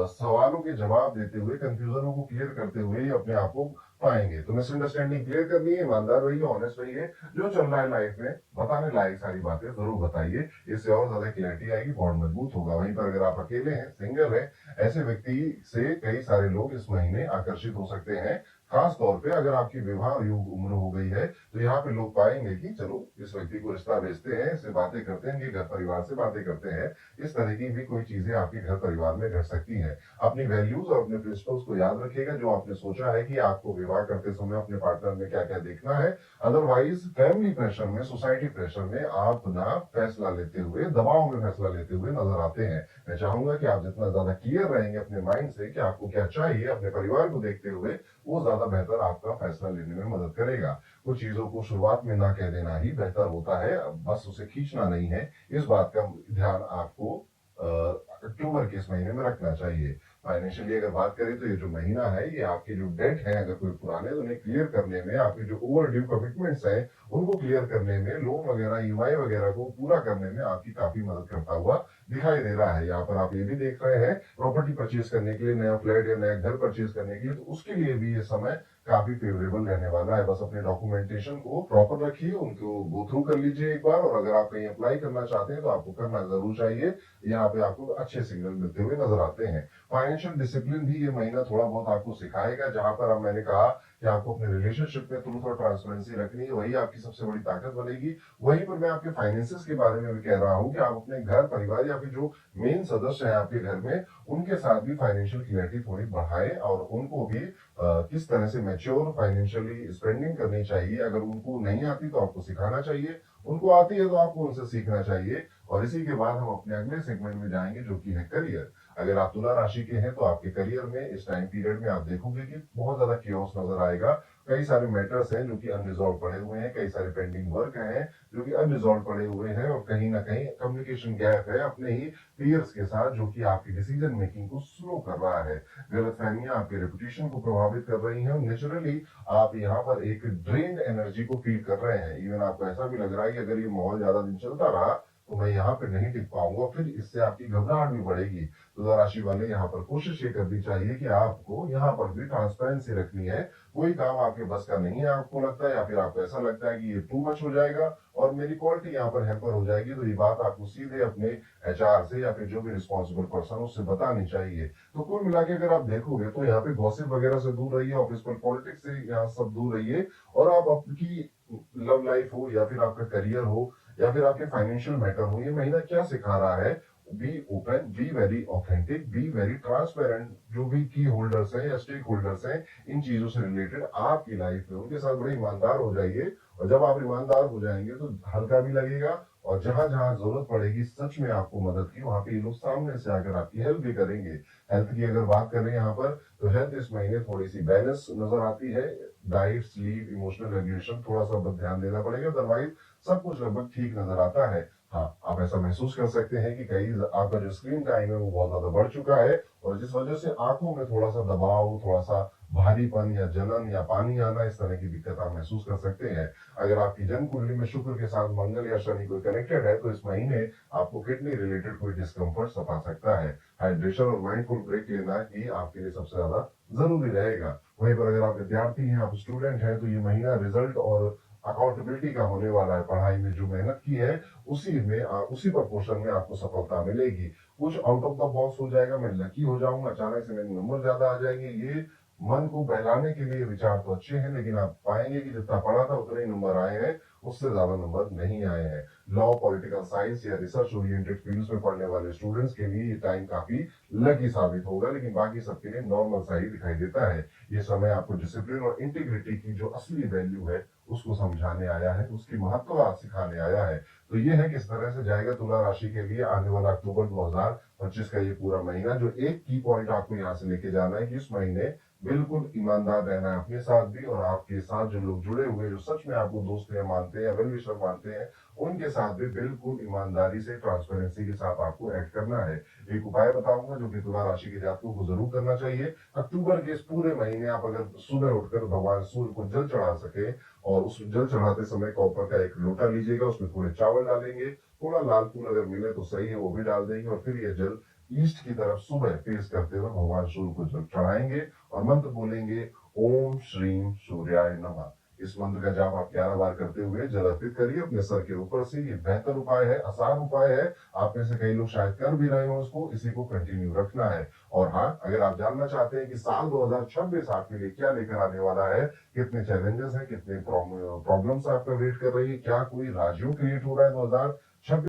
सवालों के जवाब देते हुए, कंफ्यूजनों को क्लियर करते हुए अपने आप को पाएंगे। तो मिसअंडरस्टैंडिंग क्लियर करनी है, ईमानदार रहिए, ऑनेस्ट रहिए, जो चल रहा है लाइफ में बताने लायक सारी बातें जरूर बताइए, इससे और ज्यादा क्लैरिटी आएगी, बॉन्ड मजबूत होगा। वहीं पर अगर आप अकेले हैं, सिंगल है, ऐसे व्यक्ति से कई सारे लोग इस महीने आकर्षित हो सकते हैं। खास तौर पे अगर आपकी विवाह योग उम्र हो गई है तो यहाँ पे लोग पाएंगे कि चलो इस व्यक्ति को रिश्ता भेजते हैं, इससे बातें करते हैं, घर परिवार से बातें करते हैं। इस तरह की भी कोई चीजें आपके घर परिवार में घट सकती हैं। अपनी वैल्यूज और अपने प्रिंसिपल्स को याद रखिएगा, जो आपने सोचा है कि आपको विवाह करते समय अपने पार्टनर में क्या क्या देखना है। अदरवाइज फैमिली प्रेशर में, सोसाइटी प्रेशर में आप ना फैसला लेते हुए, दबाव में फैसला लेते हुए नजर आते हैं। मैं चाहूंगा कि आप जितना ज्यादा क्लियर रहेंगे अपने माइंड से कि आपको क्या चाहिए अपने परिवार को देखते हुए, वो ज्यादा बेहतर आपका फैसला लेने में मदद करेगा। कुछ चीजों को शुरुआत में ना कह देना ही बेहतर होता है, बस उसे खींचना नहीं है। इस बात का ध्यान आपको अक्टूबर के इस महीने में रखना चाहिए। फाइनेंशियली अगर बात करें तो ये जो महीना है, ये आपके जो डेट है अगर कोई पुराने, तो उन्हें क्लियर करने में, आपके जो ओवर ड्यू कमिटमेंट्स हैं उनको क्लियर करने में, लोन वगैरह ईएमआई वगैरह को पूरा करने में आपकी काफी मदद करता हुआ दिखाई दे रहा है। यहाँ पर आप ये भी देख रहे हैं प्रॉपर्टी परचेज करने के लिए, नया फ्लैट या नया घर परचेज करने के लिए, तो उसके लिए भी ये समय काफी फेवरेबल रहने वाला है। बस अपने डॉक्यूमेंटेशन को प्रॉपर रखिए, उनको गो थ्रू कर लीजिए एक बार, और अगर आप कहीं अप्लाई करना चाहते हैं तो आपको करना जरूर चाहिए। यहाँ पे आपको अच्छे सिग्नल मिलते हुए नजर आते हैं। फाइनेंशियल डिसिप्लिन भी ये महीना थोड़ा बहुत आपको सिखाएगा। जहां पर अब मैंने कहा कि आपको अपने रिलेशनशिप में ट्रूथ और ट्रांसपेरेंसी रखनी है, वही आपकी सबसे बड़ी ताकत बनेगी। वहीं पर मैं आपके फाइनेंसेस के बारे में भी कह रहा हूं कि आप अपने घर परिवार या फिर जो मेन सदस्य हैं आपके घर में, उनके साथ भी फाइनेंशियल क्लियरिटी थोड़ी बढ़ाएं और उनको भी किस तरह से मैच्योर फाइनेंशियली स्पेंडिंग करनी चाहिए। अगर उनको नहीं आती तो आपको सिखाना चाहिए, उनको आती है तो आपको उनसे सीखना चाहिए। और इसी के बाद हम अपने अगले सेगमेंट में जाएंगे जो कि है करियर। अगर आप तुला राशि के हैं तो आपके करियर में इस टाइम पीरियड में आप देखोगे कि बहुत ज्यादा कियोस नजर आएगा। कई सारे मैटर्स हैं जो कि अनरिजॉल्व पड़े हुए हैं, कई सारे पेंडिंग वर्क हैं जो कि अनरिजॉल्व पड़े हुए हैं, और कहीं ना कहीं कम्युनिकेशन गैप है अपने ही पीयर्स के साथ, जो कि आपकी डिसीजन मेकिंग को स्लो कर रहा है। गलतफहमियां आपके रेपुटेशन को प्रभावित कर रही हैं। नेचुरली आप यहाँ पर एक ड्रेन्ड एनर्जी को फील कर रहे हैं। इवन आपको ऐसा भी लग रहा है कि अगर ये माहौल ज्यादा दिन चलता रहा तो मैं यहाँ पे नहीं टिक पाऊंगा, फिर इससे आपकी घबराहट भी बढ़ेगी। तुला राशि वाले यहाँ पर कोशिश ये करनी चाहिए कि आपको यहाँ पर भी ट्रांसपेरेंसी रखनी है। कोई काम आपके बस का नहीं है आपको लगता है, या फिर आपको ऐसा लगता है कि ये टू मच हो जाएगा और मेरी क्वालिटी यहाँ पर हैम्पर हो जाएगी, तो ये बात आपको सीधे अपने एचआर से या फिर जो भी रिस्पॉन्सिबल पर्सन उससे बतानी चाहिए। तो कुल मिला के अगर आप देखोगे तो यहाँ पे गॉसिप वगैरह से दूर रहिए, ऑफिस पर पॉलिटिक्स से यहाँ सब दूर रहिए, और आप आपकी लव लाइफ हो या फिर आपका करियर हो या फिर आपके फाइनेंशियल मैटर हो, ये महीना क्या सिखा रहा है? Be open, be very authentic, be very transparent. जो भी की होल्डर्स हैं या स्टेक होल्डर्स हैं इन चीजों से रिलेटेड आपकी लाइफ में, उनके साथ बड़े ईमानदार हो जाइए। और जब आप ईमानदार हो जाएंगे तो हल्का भी लगेगा, और जहां जहां जरूरत पड़ेगी सच में आपको मदद की, वहां पे ये लोग सामने से आकर आपकी हेल्प भी करेंगे। हेल्थ की अगर बात करें यहाँ पर, तो हेल्थ इस महीने थोड़ी सी बैलेंस नजर आती है। डाइट, स्लीप, इमोशनल रेगुलेशन थोड़ा सा ध्यान देना पड़ेगा, अदरवाइज सब कुछ लगभग ठीक नजर आता है। हाँ, आप ऐसा महसूस कर सकते हैं कि कई आपका जो स्क्रीन टाइम है वो बहुत ज्यादा बढ़ चुका है, और जिस वजह से आंखों में थोड़ा सा दबाव, थोड़ा सा भारीपन या जलन या पानी आना, इस तरह की दिक्कत आप महसूस कर सकते हैं। अगर आपकी जन्म कुंडली में शुक्र के साथ मंगल या शनि कोई कनेक्टेड है तो इस महीने आपको किडनी रिलेटेड कोई डिस्कम्फर्ट सता सकता है। हाइड्रेशन और माइंडफुल ब्रेक लेना ही आपके लिए सबसे ज्यादा जरूरी रहेगा। वहीं पर अगर आप विद्यार्थी हैं, आप स्टूडेंट हैं, तो ये महीना रिजल्ट और अकाउंटेबिलिटी का होने वाला है। पढ़ाई में जो मेहनत की है उसी प्रपोर्शन में आपको सफलता मिलेगी। कुछ आउट ऑफ द बॉक्स हो जाएगा, मैं लकी हो जाऊंगा, अचानक से मेरे नंबर ज्यादा आ जाएंगे, ये मन को बहलाने के लिए विचार तो अच्छे हैं, लेकिन आप पाएंगे कि जितना पढ़ा था उतने ही नंबर आए हैं, उससे ज्यादा नंबर नहीं आए हैं। लॉ, पॉलिटिकल साइंस या रिसर्च ओरिएंटेड फील्ड्स में पढ़ने वाले स्टूडेंट्स के लिए ये टाइम काफी लकी साबित होगा, लेकिन बाकी सबके लिए नॉर्मल सा ही दिखाई देता है। ये समय आपको डिसिप्लिन और इंटीग्रिटी की जो असली वैल्यू है उसको समझाने आया है, उसकी महत्व सिखाने आया है। तो ये है किस तरह से जाएगा तुला राशि के लिए आने वाला अक्टूबर 2025 का ये पूरा महीना। जो एक की पॉइंट आपको यहाँ से लेके जाना है कि इस महीने बिल्कुल ईमानदार रहना है अपने साथ भी, और आपके साथ जो लोग जुड़े हुए जो सच में आपको दोस्त हैं, मानते हैं, वेल विशर मानते हैं, उनके साथ भी बिल्कुल ईमानदारी से, ट्रांसपेरेंसी के साथ आपको एक्ट करना है। एक उपाय बताऊंगा जो कि तुला राशि के जातकों को जरूर करना चाहिए। अक्टूबर के इस पूरे महीने आप अगर सुबह उठकर भगवान सूर्य को जल चढ़ा सके, और उस जल चढ़ाते समय कॉपर का एक लोटा लीजिएगा, उसमें थोड़े चावल डालेंगे, थोड़ा लाल फूल अगर मिले तो सही है वो भी डाल देंगे, और फिर ये जल ईस्ट की तरफ सुबह फेस करते हुए भगवान सूर्य को जल चढ़ाएंगे और मंत्र बोलेंगे, ओम श्रीम सूर्याय नमः। इस मंत्र का जाप आप 11 बार करते हुए जल अर्पित करिए अपने सर के ऊपर से। ये बेहतर उपाय है, आसान उपाय है, आप में से कई लोग शायद कर भी रहे हो इसको, इसी को कंटिन्यू रखना है। और हाँ, अगर आप जानना चाहते हैं कि साल 2026 आपके लिए क्या लेकर आने वाला है, कितने चैलेंजेस हैं, कितने प्रॉब्लम्स आपका वेट कर रही है, क्या कोई राजयोग क्रिएट हो रहा है 2026